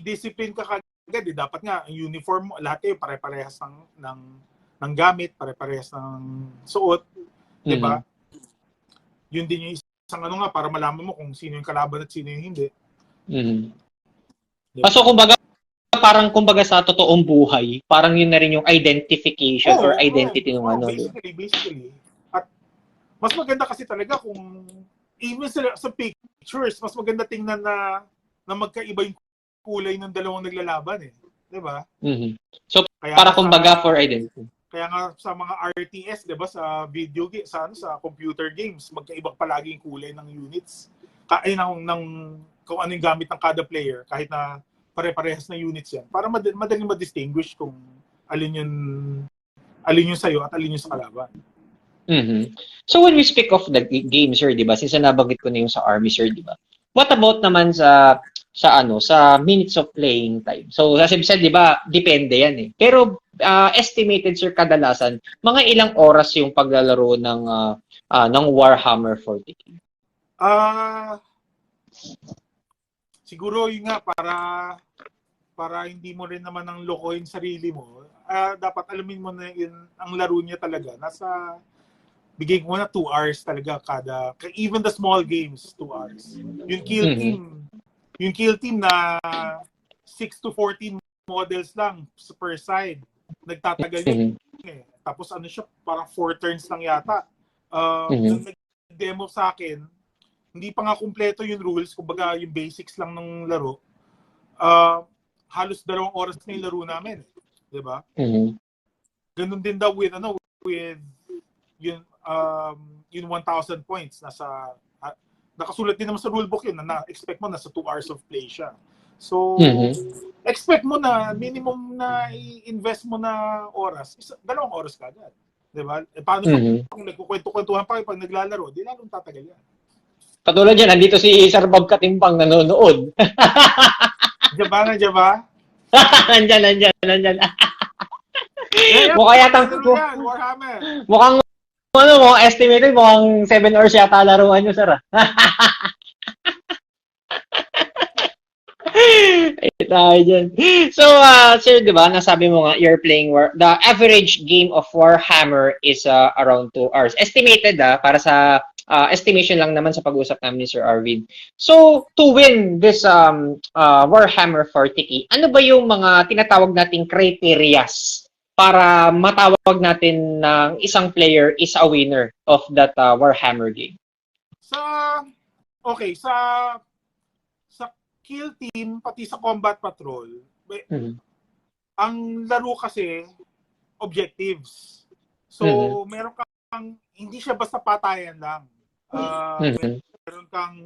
discipline ka agad dapat nga ang uniform mo lahat kayo pare-parehas ng gamit, pare-parehas ng suot, 'di ba? Yun din yung isang para malaman mo kung sino yung kalaban at sino yung hindi. Diba? So kumbaga sa totoong buhay, parang yun na rin yung identification or identity ng basically. At mas maganda kasi talaga kung even sa pictures, mas maganda tingnan na magkaiba yung kulay ng dalawang naglalaban 'di ba? So kaya para kumbaga for identity. Kaya nga sa mga RTS 'di ba sa video game sa computer games, magkaiba palagi yung kulay ng units. Ng kung ano yung gamit ng kada player kahit na pare-parehas na units yan para madaling ma-distinguish kung alin yung sa'yo at alin yung sa kalaban. So when we speak of the game, sir, 'di ba? Since nabanggit ko na yung sa Army, sir, 'di ba? What about naman sa minutes of playing time? So as I said, 'di ba, depende yan Pero estimated, sir, kadalasan mga ilang oras yung paglalaro ng Warhammer 40K? Siguro yun nga para hindi mo rin naman ang lokohin sarili mo. Dapat alamin mo na yun ang laro niya talaga. Bigay mo na 2 hours talaga even the small games 2 hours. Yung kill team na 6 to 14 models lang per side. Nagtatagal yun Tapos siya, parang 4 turns lang yata. Nung nag-demo sa akin, hindi pa nga kumpleto yung rules, kumbaga yung basics lang ng laro. Halos 2 oras na yung laro namin. 'Di ba? Ganun din daw with yung 1,000 points nakasulat din naman sa rulebook yun na expect mo nasa 2 hours of play siya. So expect mo na minimum na i-invest mo na oras, 2 oras kagad. 'Di ba? Paano kung nagkukwento-kwentuhan pa pag naglalaro, di lalong tatagal yan. Katulad yan, nandito si Sir Bob Katimpang nanonood. Diyan ba? Nandyan. Mukha yata Warhammer. Mukhang estimated mukhang 7 hours yata laruan nyo, sir. Tayo dyan. So, sir, di ba, nasabi mo nga, you're playing the average game of Warhammer is around 2 hours. Estimated, para sa estimation lang naman sa pag-usap namin ni Sir Arvin. So, to win this Warhammer 40K, ano ba yung mga tinatawag nating criterias para matawag natin ng isang player is a winner of that Warhammer game? Sa kill team, pati sa combat patrol, ang laro kasi, objectives. So, meron kang, hindi siya basta patayan lang. Meron kang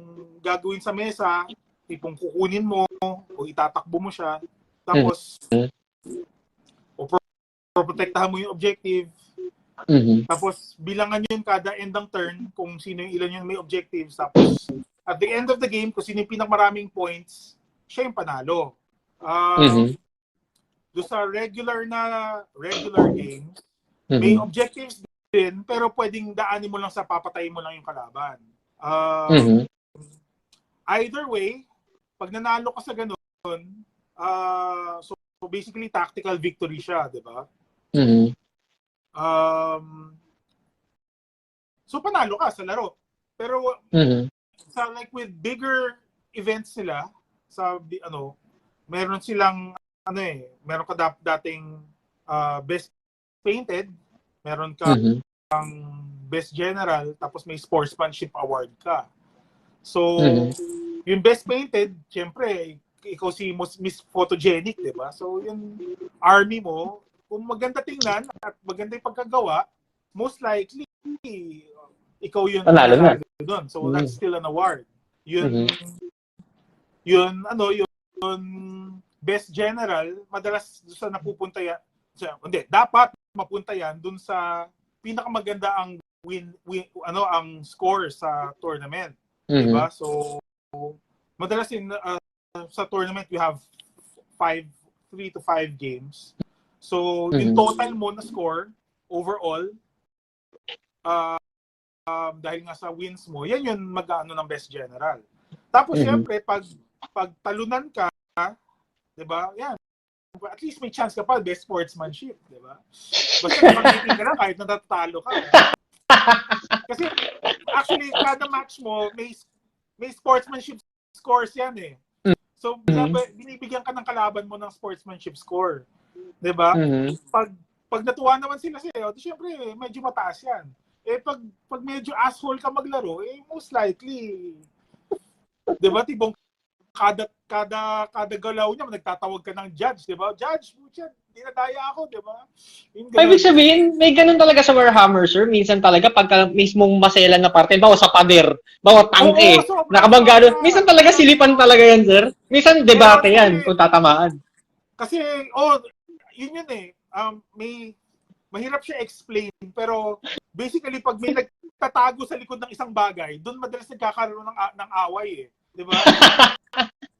gagawin sa mesa, tipong kukunin mo, o itatakbo mo siya, tapos, protektahan mo yung objective, tapos bilangan yun kada end ng turn, kung sino yung ilan yung may objectives, tapos, at the end of the game, kung sino yung pinakamaraming points, siya yung panalo. Do sa regular game, may objectives din, pero pwedeng daanin mo lang sa papatayin mo lang yung kalaban. Either way, pag nanalo ka sa ganun, so basically tactical victory siya, di ba? So panalo ka sa laro. Pero sa like with bigger events nila, meron silang meron ka dating best painted, meron ka best general, tapos may sportsmanship award ka. So yung best painted, syempre ikaw si Miss Photogenic, 'di ba? So yung army mo, kung maganda tingnan at maganda yung pagkagawa, most likely ikaw yun panalo na doon. So that's still an award. Yun best general, madalas doon sa napupunta yan, dapat mapunta yan doon sa pinakamaganda ang ang score sa tournament. Diba? So, madalas sa tournament, you have 3 to 5 games. So, yung total mo na score, overall, dahil nga sa wins mo, yan yung mag-ano ng best general. Tapos, syempre, pag talunan ka, diba, yan, at least may chance ka pa, best sportsmanship, diba? Basta mag-meeting ka lang kahit natatalo ka. Kasi, actually, kada match mo, may sportsmanship scores yan eh. So, binibigyan ka ng kalaban mo ng sportsmanship score. Diba? Pag natuwa naman sila sa'yo, syempre, medyo mataas yan. Pag medyo asshole ka maglaro, most likely, diba, tibong kada galaw niya, nagtatawag ka ng judge, diba? Judge, dinadaya ako, diba? Ibig sabihin, may ganun talaga sa Warhammer, sir. Minsan talaga, pagka mismong maselan na parte, bawa sa pader, bawa tangke, nakabangga, minsan talaga silipan talaga yan, sir. Minsan debate yan, kung tatamaan. Kasi, yun eh. Mahirap siya explain, pero basically, pag may nagtatago sa likod ng isang bagay, doon madalas nagkakaroon ng away eh. Diba?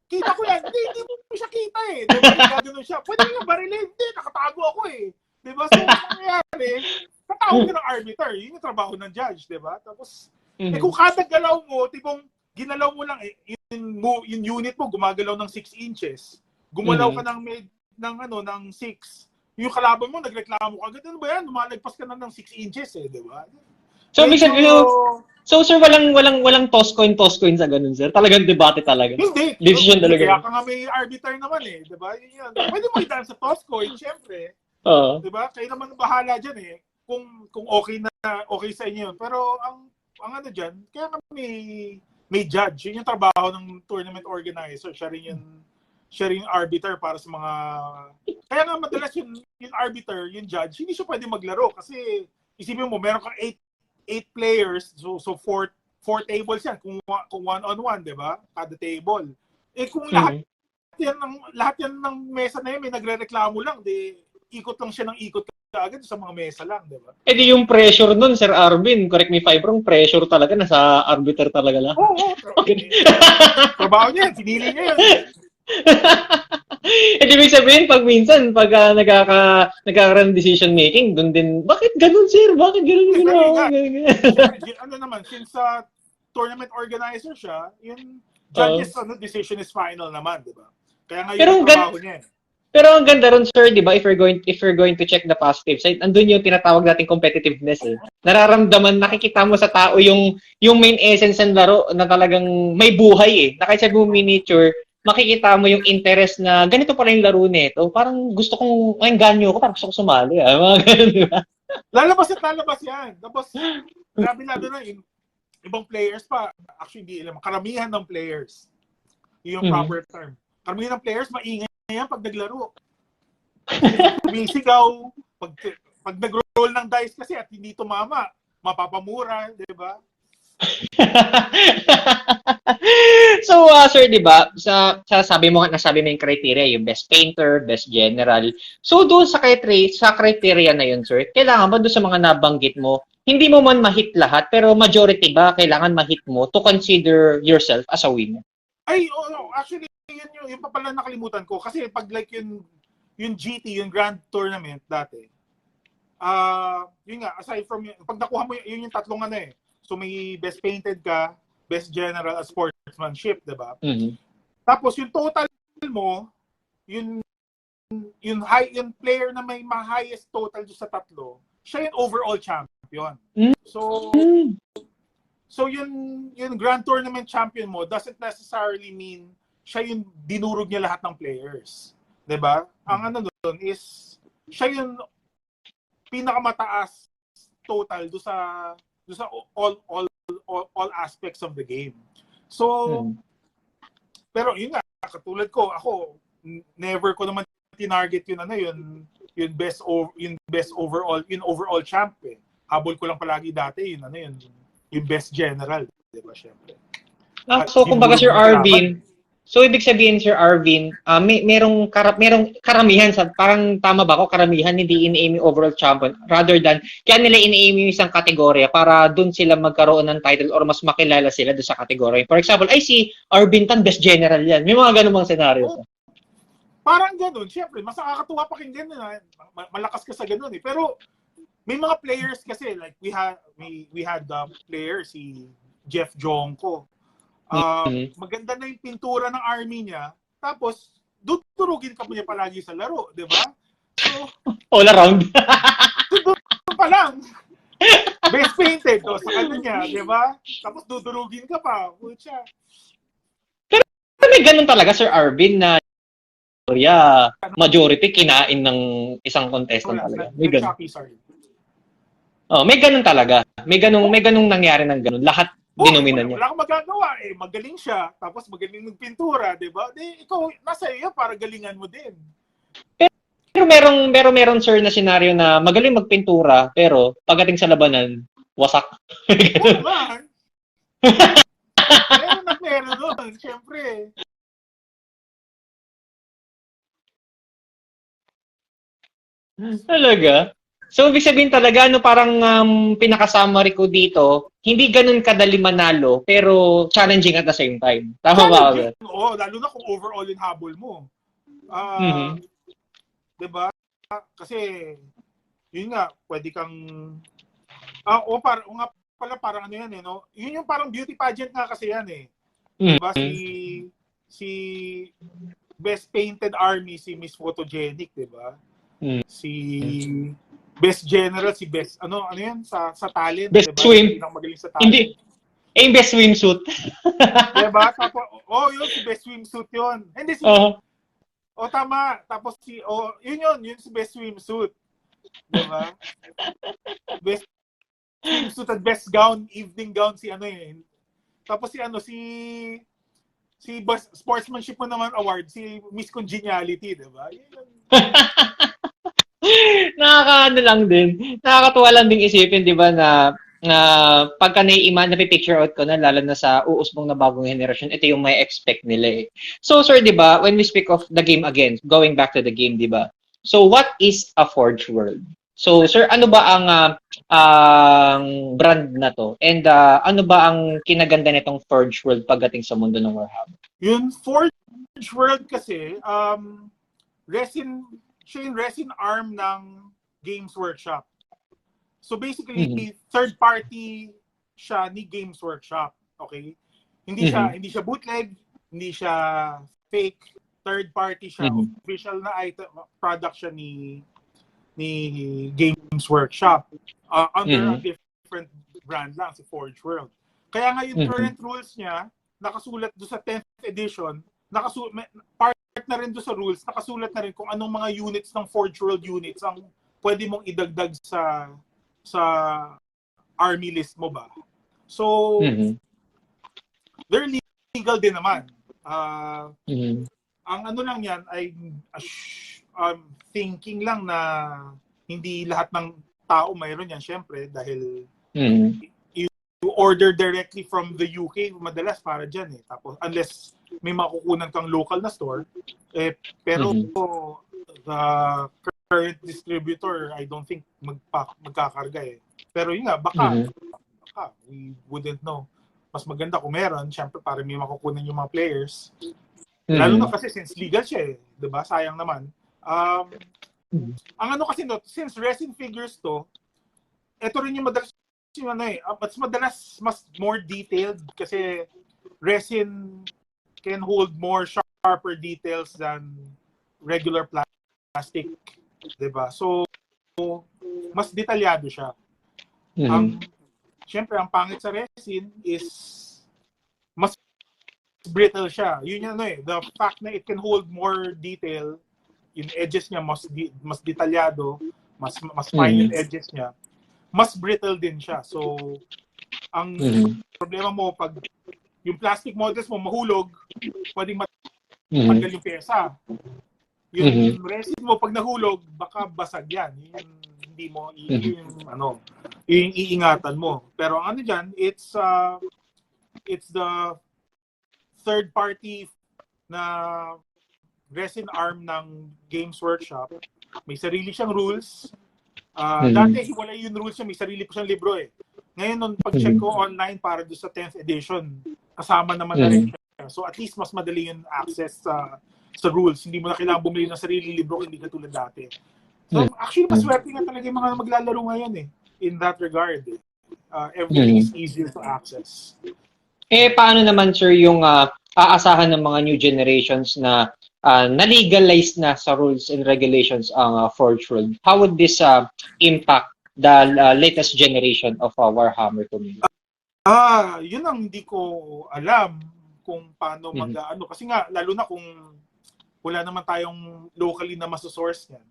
Kita ko yan. Hindi mo siya kita eh. Diba? Gano'n siya. Pwede nga barilin. Hindi, nakatago ako eh. Diba? So, nangyayari, tatawag ka ng arbiter. Yun yung trabaho ng judge. Diba? Tapos, kung kada galaw mo, tipong ginalaw mo lang, yung unit mo, gumagalaw ng 6 inches. Gumalaw ka ng 6. Yung kalaban mo, nagreklamo ka agad. Ano ba yan? Lumalagpas ka na ng 6 inches eh. Diba? So, so sir, walang toss coin sa ganun, sir. Talagang debate talaga. Hindi. Decision talaga. Kaya ka nga may arbiter naman eh, 'di ba? Pwede mo idaan sa toss coin, syempre. 'Di ba? Kayo naman bahala diyan eh. Kung okay sa inyo 'yun. Pero ang ano diyan, kaya may judge. Yun yung trabaho ng tournament organizer. Siya rin yung arbiter para sa mga kaya nga madalas yung arbiter, yung judge, hindi siya pwede maglaro kasi isipin mo meron kang 8 players, so 4 tables yan, kung one-on-one, di ba? Kada table. Kung lahat yan ng mesa na yun, may nagre-reklamo lang, ikot lang siya ng ikot agad sa mga mesa lang, di ba? Di yung pressure nun, Sir Arvin, correct me if I'm wrong, pressure talaga, nasa arbiter talaga lang. Oo. Trabaho niya, pinili niya yan. Ibig sabihin, pag nagkakaroon decision making, dun din, bakit ganun, sir? Bakit ganun ginawa? Ano naman, since tournament organizer siya, yung judges decision is final naman, di ba? Kaya nga yung trabaho niya. Pero ang ganda ron, sir, di ba, if we're going to check the positive side, andun yung tinatawag nating competitiveness eh. Nararamdaman, nakikita mo sa tao yung main essence ng laro na talagang may buhay eh. Na kahit sabi mo miniature, makikita mo yung interest na ganito pala yung laro nito. Parang gusto kong, ganyo ko, parang gusto kong sumali. Mga ganun, di ba? Lalabas yan. Tapos, grabe-lado na yung ibang players pa. Actually, hindi alam. Karamihan ng players. Yung proper term. Karamihan ng players, maingay yan pag naglaro. Sumisigaw. Pag nag-roll ng dice kasi at hindi tumama, mapapamura, di ba? So, sir, di ba, nasabi mo yung criteria, yung best painter, best general. So, doon sa criteria na yun, sir, kailangan ba doon sa mga nabanggit mo, hindi mo man ma-hit lahat, pero majority ba kailangan ma-hit mo to consider yourself as a winner? Actually, yun pa pala nakalimutan ko. Kasi pag like yung GT, yung Grand Tournament dati, yun nga, aside from pag nakuha mo yun yung tatlong ano eh. So may best painted ka, best general at sportsmanship, 'di ba? Tapos yung total mo, yung player na may highest total sa tatlo, siya yung overall champion. So yung Grand Tournament champion mo doesn't necessarily mean siya yung dinurog niya lahat ng players, 'di ba? Ang ano doon is siya yung pinakamataas total do sa all aspects of the game. So, pero yun nga, katulad ko, ako, never ko naman tinarget yun best overall champ eh. Habol ko lang palagi dati yung best general, di ba, syempre. So, kumbaga, Sir Arvin, So, ibig sabihin, Sir Arvin, merong karamihan, parang tama ba ako, karamihan hindi ini-aim yung overall champion rather than, kaya nila ini-aim yung isang kategorya para dun sila magkaroon ng title or mas makilala sila dun sa kategorya. For example, ay si Arvin Tan, best general yan. May mga ganun bang scenarios? Parang ganun. Siyempre, mas nakakatuwa pakinggan na malakas ka sa ganun eh. Pero, may mga players kasi, like we had the player, si Jeff Jonko. Maganda na yung pintura ng army niya, tapos tuturugin ka mo niya palagi sa laro, di ba? So, all around. doon pa lang. Best painted, sa kanya niya, di ba? Tapos tuturugin ka pa. Pucha. Pero may ganun talaga, Sir Arvin, na majority kinain ng isang contestant talaga. May ganun. Oh, may ganun talaga. May ganung nangyari ng ganun. Lahat dinominan niya. Wala kang magagawa eh. Magaling siya, tapos magaling ng pintura, di ba? Di, ikaw, nasa iyo para galingan mo din. Pero meron sir na senaryo na magaling magpintura, pero pagdating sa labanan, wasak. Oo man. Meron doon, siyempre. Talaga? So, ibig sabihin talaga, parang pinaka-summary ko dito, hindi ganun kadali manalo, pero challenging at the same time. Tama ba? Oo, lalo na kung overall in habol mo. Diba? Kasi, yun nga, pwede kang, parang ano yan eh, no? Yun yung parang beauty pageant nga kasi yan eh. Diba? Si Best Painted Army, si Miss Photogenic, diba? Si Best General, si Best, ano yan, sa talent, best diba? Swim. Hindi magaling sa talent. Hindi. Yung best swimsuit. Diba? Tapos, yun, si Best Swimsuit yun. Hindi, tama. Tapos yun si Best Swimsuit. Diba? Best Swimsuit at Best Gown, evening gown, si ano yun. Tapos si Sportsmanship mo naman award, si Miss Congeniality, diba? Nakakaano lang din. Nakakatuwa lang ding isipin, di ba, na pagka napipicture out ko na, lalo na sa uusbong na bagong henerasyon, ito yung may expect nila eh. So, sir, di ba, when we speak of the game again, going back to the game, di ba? So, what is a Forge World? So, sir, ano ba ang brand na to? And ano ba ang kinaganda nitong Forge World pagdating sa mundo ng Warhammer? Yung Forge World kasi, siya yung resin arm ng Games Workshop. So basically, third party siya ni Games Workshop, okay? Hindi siya bootleg, hindi siya fake, third party siya, official na item product siya ni Games Workshop. Under a different brand lang, si Forge World. Kaya nga yung current rules niya, nakasulat do sa 10th edition, part na rin do sa rules, nakasulat na rin kung anong mga units ng Forge World units ang pwede mong idagdag sa army list mo ba. So, they're legal din naman. Ang ano lang yan ay thinking lang na hindi lahat ng tao mayroon yan, syempre, dahil you order directly from the UK, madalas para dyan eh. Tapos, unless may makukunan kang local na store, pero the current distributor, I don't think magkakarga eh. Pero yun nga, baka, we wouldn't know. Mas maganda kung meron, syempre para may makukunan yung mga players. Lalo na kasi since legal siya eh, diba? Sayang naman. Ang ano kasi no, since resin figures to, ito rin yung madalas yung ano eh, mas more detailed kasi resin can hold more sharper details than regular plastic, diba? So, mas detalyado siya. Siyempre, ang pangit sa resin is mas brittle siya. Yun yung ano eh, the fact na it can hold more detail, yung edges niya mas detalyado, mas fine yung edges niya, mas brittle din siya. So, ang problema mo pag yung plastic models mo mahulog, pwedeng matanggal yung pyesa. Yung resin mo pag nahulog, baka basag yan. Yung hindi mo yung iingatan mo. Pero ang ano diyan, it's the third party na resin arm ng Games Workshop. May sarili siyang rules. Dati, hiwalay yung rules niya. May sarili po siyang libro eh. Ngayon, nung pag-check ko online para doon sa 10th edition, kasama naman na rin siya. So, at least mas madali yung access sa rules. Hindi mo na kailangan bumili ng sarili libro, hindi katulad dati. So, actually, maswerte nga talaga yung mga maglalaro ngayon eh. In that regard. Everything is easier to access. Paano naman, sir, yung aasahan ng mga new generations na na-legalize na sa rules and regulations ang Forge World? How would this impact the latest generation of Warhammer community? Yun ang hindi ko alam kung paano mag-ano. Kasi nga, lalo na kung wala naman tayong locally na masosource yan.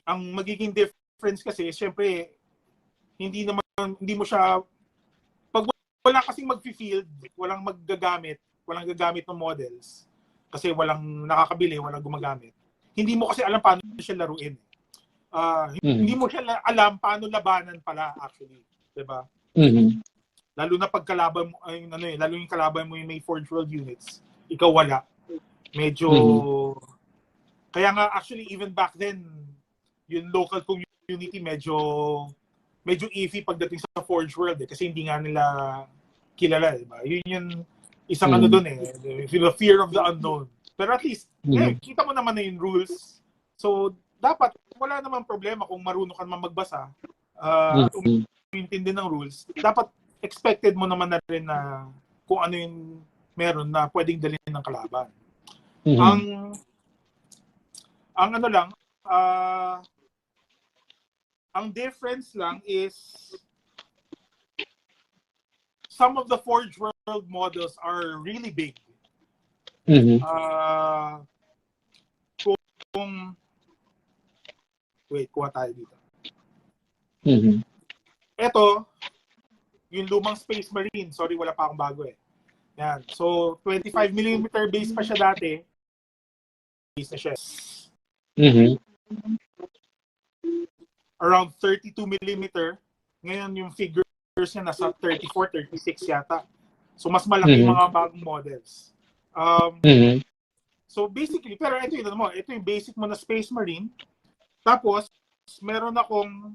Ang magiging difference kasi, syempre, hindi mo siya, pag wala kasing mag-field, walang gagamit ng models, kasi walang nakakabili, walang gumagamit. Hindi mo kasi alam paano siya laruin. Hindi mo siya alam paano labanan pala, actually. Diba? Lalo na pag kalaban mo, lalo yung kalaban mo yung may Forge World units, ikaw wala. Medyo, kaya nga actually even back then, yung local community medyo iffy pagdating sa Forge World eh, kasi hindi nga nila kilala, diba? Yun yung isang ano doon eh, the fear of the unknown. Pero at least, kita mo naman na yung rules. So, dapat, wala naman problema kung marunong ka naman magbasa, umintindi ng rules. Dapat, expected mo naman na rin na kung ano yung meron na pwedeng dalhin ng kalaban. Ang ano lang, ang difference lang is some of the Forge World models are really big. Wait, kuha tayo dito. Ito, yung lumang Space Marine. Sorry, wala pa akong bago eh. Yan. So, 25mm base pa siya dati. Base na siya. Around 32mm. Ngayon yung figures niya nasa 34, 36 yata. So mas malaki yung mga bagong models. So basically, pero ito yung basic mo na Space Marine. Tapos, meron akong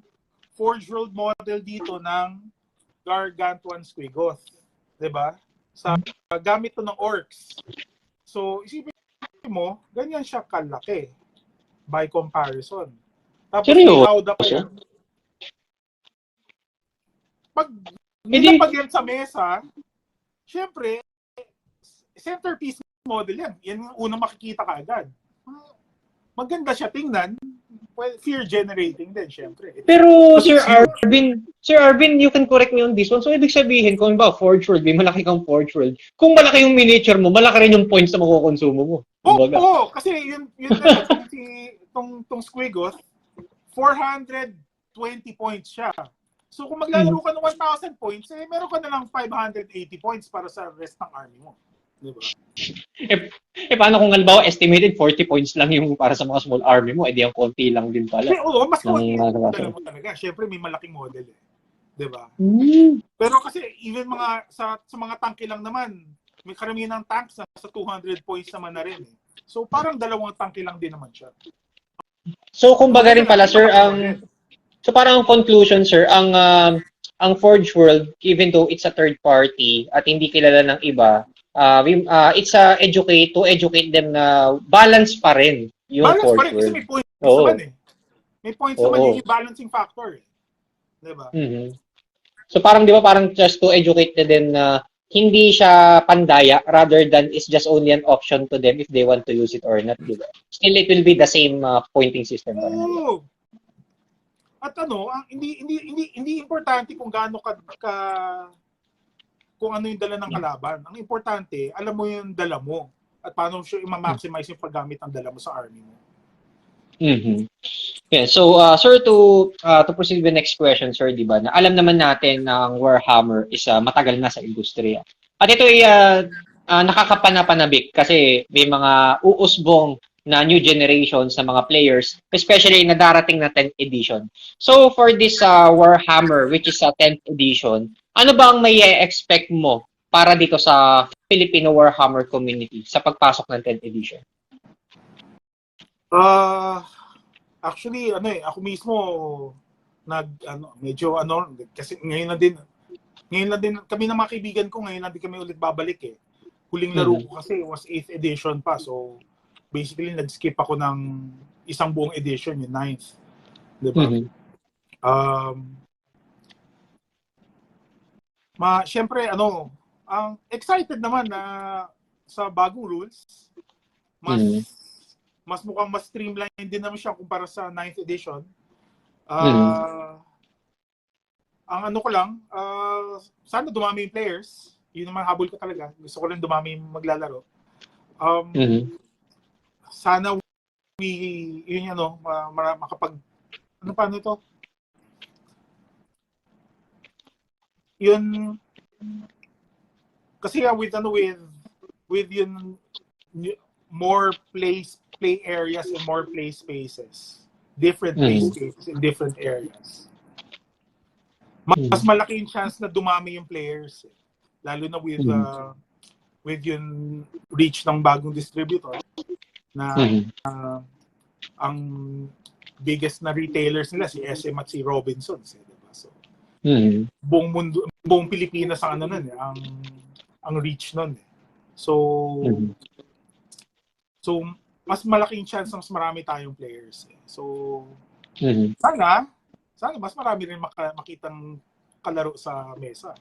Forge World model dito ng Gargantuan Squigoth. Diba? Gamit to ng orcs. So, isipin mo, ganyan siya kalaki by comparison. Tapos, howd up siya. Pag nilapag yan sa mesa, syempre, centerpiece model yan. Yan yung unang makikita ka agad. Maganda siya tingnan. Well, fear-generating din, syempre. Pero, Sir Arvin, you can correct me on this one. So, ibig sabihin, kung ba, Forge World, may malaki kang Forge World. Kung malaki yung miniature mo, malaki rin yung points na makukonsumo mo. Oo, kasi yun na, tong Squigoth, 420 points siya. So, kung maglalaro ka ng 1,000 points, meron ka na lang 580 points para sa rest ng army mo. Diba? Paano kung halimbawa estimated 40 points lang yung para sa mga small army mo, edi ang konti lang din pala. Oo, mas konti lang mo talaga. Siyempre, may malaking model eh. Diba? Pero kasi, even sa mga tanke lang naman, may karamihan ng tanks na sa 200 points naman na rin eh. So, parang dalawang tanke lang din naman siya. So, kumbaga rin pala, sir, so parang ang conclusion, sir, ang Forge World, even though it's a third party at hindi kilala ng iba, it's to educate them na balance pa rin yung balance Forge pa rin, World. kasi may points naman eh. May points naman yung balancing factor eh. Diba? So parang di ba parang just to educate them na hindi siya pandaya rather than it's just only an option to them if they want to use it or not, di ba? Still it will be the same pointing system pa rin. At hindi importante kung gaano kung ano yung dala ng kalaban. Ang importante, alam mo yung dala mo at paano siya i-maximize yung paggamit ng dala mo sa army mo. Yeah, so sir, to proceed with the next question, sir, di ba? Na alam naman natin na ang Warhammer is matagal na sa industriya. At ito ay nakakapanapanabik kasi may mga uusbong na new generation sa mga players, especially na darating na 10th edition. So for this Warhammer, which is 10th edition, ano ba ang may expect mo para dito sa Filipino Warhammer community sa pagpasok ng 10th edition? Actually, ako mismo medyo kasi ngayon lang din kami ng mga kaibigan ko, ngayon lang din kami ulit babalik eh. Huling laro ko kasi was 8th edition pa. So basically nag-skip ako ng isang buong edition, yung 9th. 'Di ba? Syempre ang excited naman na sa bagong rules. Mas mukhang mas streamline din naman siya kumpara sa 9th edition. Ang ko lang, sana dumami yung players. Yun naman habol ko talaga. Gusto ko lang dumami yung maglalaro. Sana makapag paano ito? Yun kasi with yun more play areas and more play spaces. Different play spaces in different areas. Mas malaki yung chance na dumami yung players. Lalo na with yung reach ng bagong distributor na ang biggest na retailers nila si SM at si Robinsons, diba? So buong mundo, buong Pilipinas ang ang reach nun. So mas malaking chance na mas marami tayong players. So sana mas marami rin makitang kalaro sa mesa.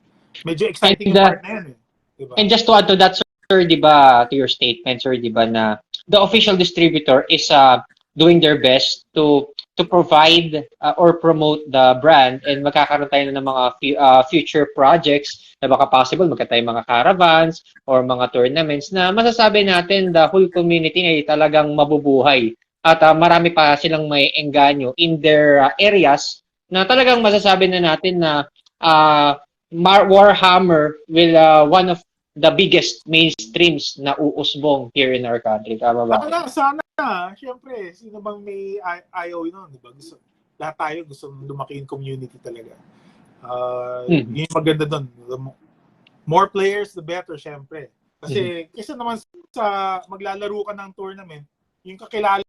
Medyo exciting yung part na yan eh. Diba? And just to add to that, sir, di ba, to your statement, sir, di ba, na the official distributor is doing their best to provide or promote the brand, and magkakaroon tayo ng mga future projects na baka possible magkatayo mga caravans or mga tournaments na masasabi natin the whole community ay talagang mabubuhay at marami pa silang may engganyo in their areas na talagang masasabi na natin na Warhammer will one of the biggest mainstreams na uusbong here in our country. Tama ba? Sana. Siyempre, sino bang may ayaw yun, di ba? Lahat tayo gusto lumaki yung community talaga. Yung maganda doon. More players, the better, siyempre. Kasi naman sa maglalaro ka ng tournament, yung kakilala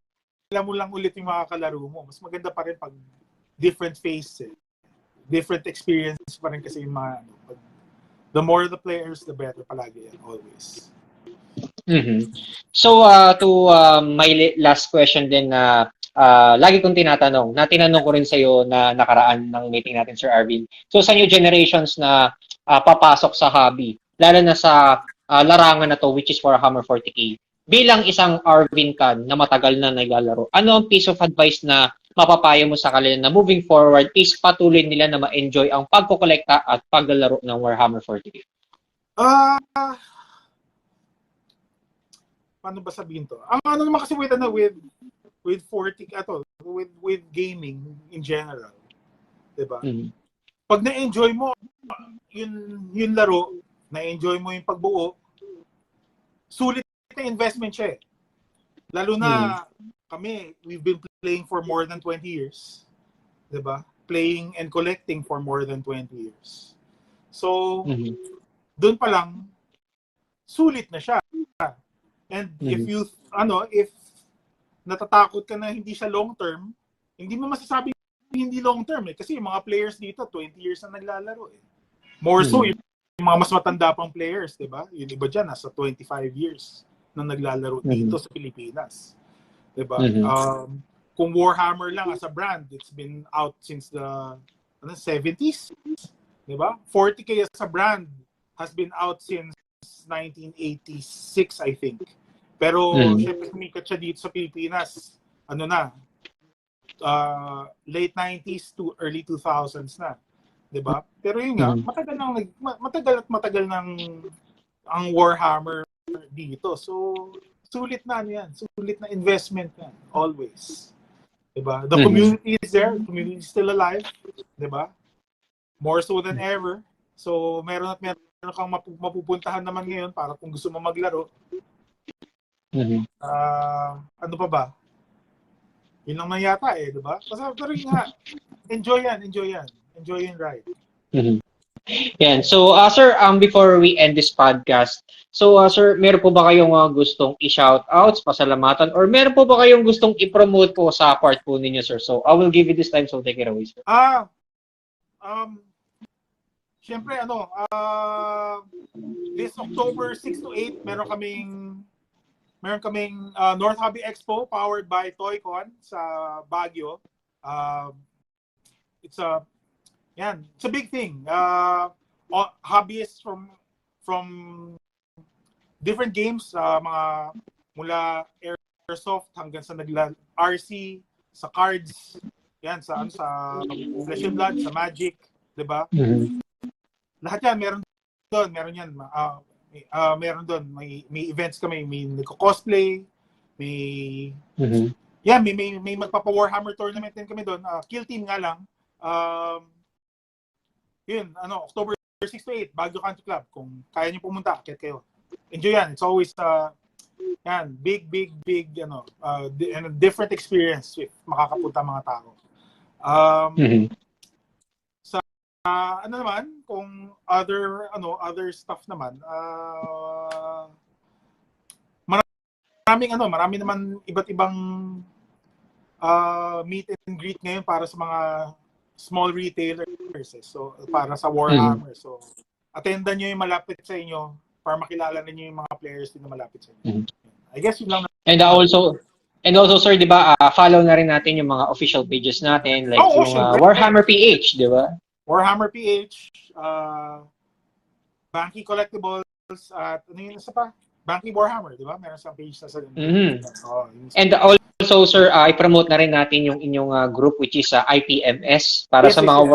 mo lang ulit yung makakalaro mo. Mas maganda pa rin pag different faces. Different experience pa rin kasi yung mga the more the players, the better palagi yan, always. So, to my last question din na lagi kong tinatanong ko rin sa iyo na nakaraan ng meeting natin, Sir Arvin. So, sa new generations na papasok sa hobby, lalo na sa larangan na to, which is Warhammer 40K, bilang isang Arvin Khan na matagal na naglalaro, ano ang piece of advice na mapapayo mo sa kanila na moving forward is patuloy nila na ma-enjoy ang pagkokolekta at paglalaro ng Warhammer 40K? Paano ba sabihin to? Ang naman kasi with 40 with gaming in general, 'di ba? Pag na-enjoy mo yun laro, na-enjoy mo yung pagbuo, sulit na investment siya eh. Lalo na kami, we've been playing for more than 20 years. 'Di ba? Playing and collecting for more than 20 years. So, doon pa lang sulit na siya. And if natatakot ka na hindi siya long term, hindi mo masasabi hindi long term eh, kasi yung mga players dito 20 years na naglalaro eh. More so yung mga mas matanda pang players, 'di ba? Yung iba diyan nasa 25 years na naglalaro dito sa Pilipinas. 'Di ba? Kung Warhammer lang as a brand, it's been out since the 70s, 'di ba? 40K as a brand has been out since 1986, I think. Pero syempre sumikat siya dito sa Pilipinas, late 90s to early 2000s na, 'di ba? Pero yun nga, matagal nang ang Warhammer dito. So sulit na yan, sulit na investment yan, always. 'Di ba? The community is there, the community is still alive, 'di ba? More so than ever. So meron kang mapupuntahan naman ngayon para kung gusto mo maglaro. Ano pa ba? Yun lang na yata eh, di ba? Pero yun nga, enjoy yan. Enjoy yung ride. Yan. So, sir, before we end this podcast, so, sir, meron po ba kayong gustong i-shoutouts, pasalamatan, or meron po ba kayong gustong i-promote po sa part po ninyo, sir? So, I will give you this time, so take it away, sir. Siyempre, this October 6 to 8, meron kaming North Hobby Expo powered by Toycon sa Baguio. It's a big thing. Hobbyists from different games, mga mula airsoft hanggang sa RC, sa cards, yan, sa Flesh and Blood, sa Magic, 'di ba? Mm-hmm. Lahat yan meron doon, meron doon, may events kami, may nagko-cosplay, may may magpapa-Warhammer tournament din kami doon. Kill Team nga lang. Yun, October 6 to 8, Baguio Country Club. Kung kaya niyo pumunta, akit kayo. Enjoy yan. It's always big and a different experience if makakapunta mga tao. Sa naman, kung other stuff naman, marami naman iba't ibang meet and greet ngayon para sa mga small retailers. So, para sa Warhammer. So, attendan nyo yung malapit sa inyo para makilala ninyo yung mga players din na malapit sa inyo. I guess yun lang. And also, sir, di ba, follow na rin natin yung mga official pages natin, like Warhammer PH, di ba? Warhammer PH, Banky Collectibles, at ano yun isa pa? Banky Warhammer, di ba? Meron sa page na sa And also, sir, i-promote na rin natin yung inyong group, which is IPMS, para sa mga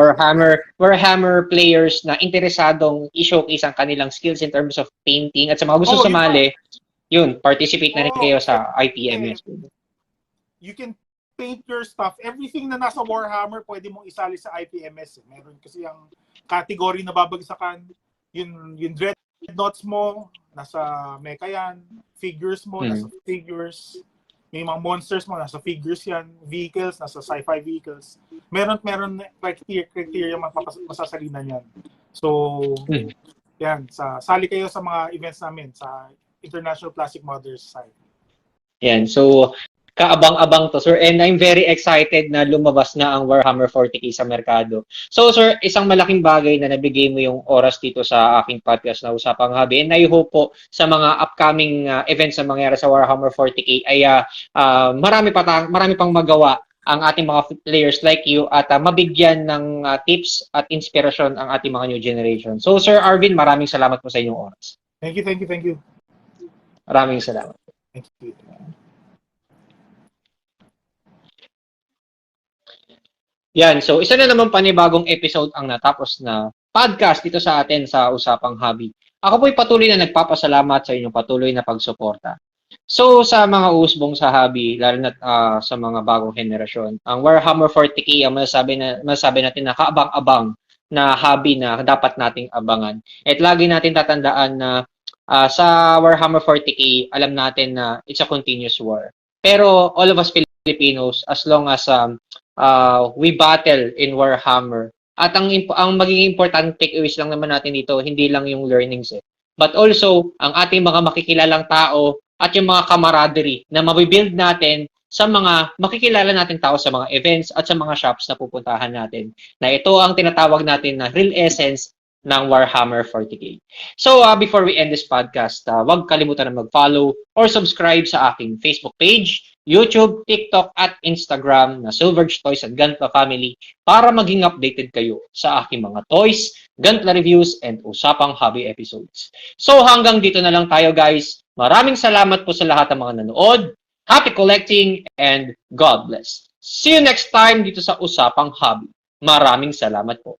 Warhammer players na interesadong i-showcase ang kanilang skills in terms of painting, at sa mga gusto sumali, yun, participate na rin kayo sa IPMS. You can paint your stuff. Everything na nasa Warhammer, pwede mong isali sa IPMS. Meron kasi yung category na babagsakan, yung dreadnoughts mo, nasa mecha yan, figures mo, nasa figures, may mga monsters mo, nasa figures yan, vehicles, nasa sci-fi vehicles. Meron criteria masasalinan yan. So, yan, sali kayo sa mga events namin sa International Plastic Modders Society. Yan, so kaabang-abang to, sir. And I'm very excited na lumabas na ang Warhammer 40K sa merkado. So, sir, isang malaking bagay na nabigay mo yung oras dito sa aking podcast na Usapang Hobby. And I hope po sa mga upcoming events na mangyari sa Warhammer 40K ay marami pang magawa ang ating mga players like you at mabigyan ng tips at inspirasyon ang ating mga new generation. So, Sir Arvin, maraming salamat po sa inyong oras. Thank you. Maraming salamat. Thank you. Yan, so isa na naman panibagong episode ang natapos na podcast dito sa atin sa Usapang Hobby. Ako po'y patuloy na nagpapasalamat sa inyong patuloy na pagsuporta. So sa mga usbong sa hobby, lalo na sa mga bagong henerasyon, ang Warhammer 40K ang masasabi natin na kaabang-abang na hobby na dapat nating abangan. At lagi natin tatandaan na sa Warhammer 40K, alam natin na it's a continuous war. Pero all of us Filipinos, as long as we battle in Warhammer. At ang magiging important takeaways lang naman natin dito, hindi lang yung learnings but also ang ating mga makikilalang tao at yung mga camaraderie na mabibuild natin sa mga makikilala natin tao sa mga events at sa mga shops na pupuntahan natin. Na ito ang tinatawag natin na real essence ng Warhammer 40K. So, before we end this podcast, huwag kalimutan na mag-follow or subscribe sa aking Facebook page, YouTube, TikTok, at Instagram na Silverge Toys and Gunpla Family para maging updated kayo sa aking mga toys, Gunpla reviews, and Usapang Hobby episodes. So, hanggang dito na lang tayo, guys. Maraming salamat po sa lahat ng mga nanood. Happy collecting and God bless. See you next time dito sa Usapang Hobby. Maraming salamat po.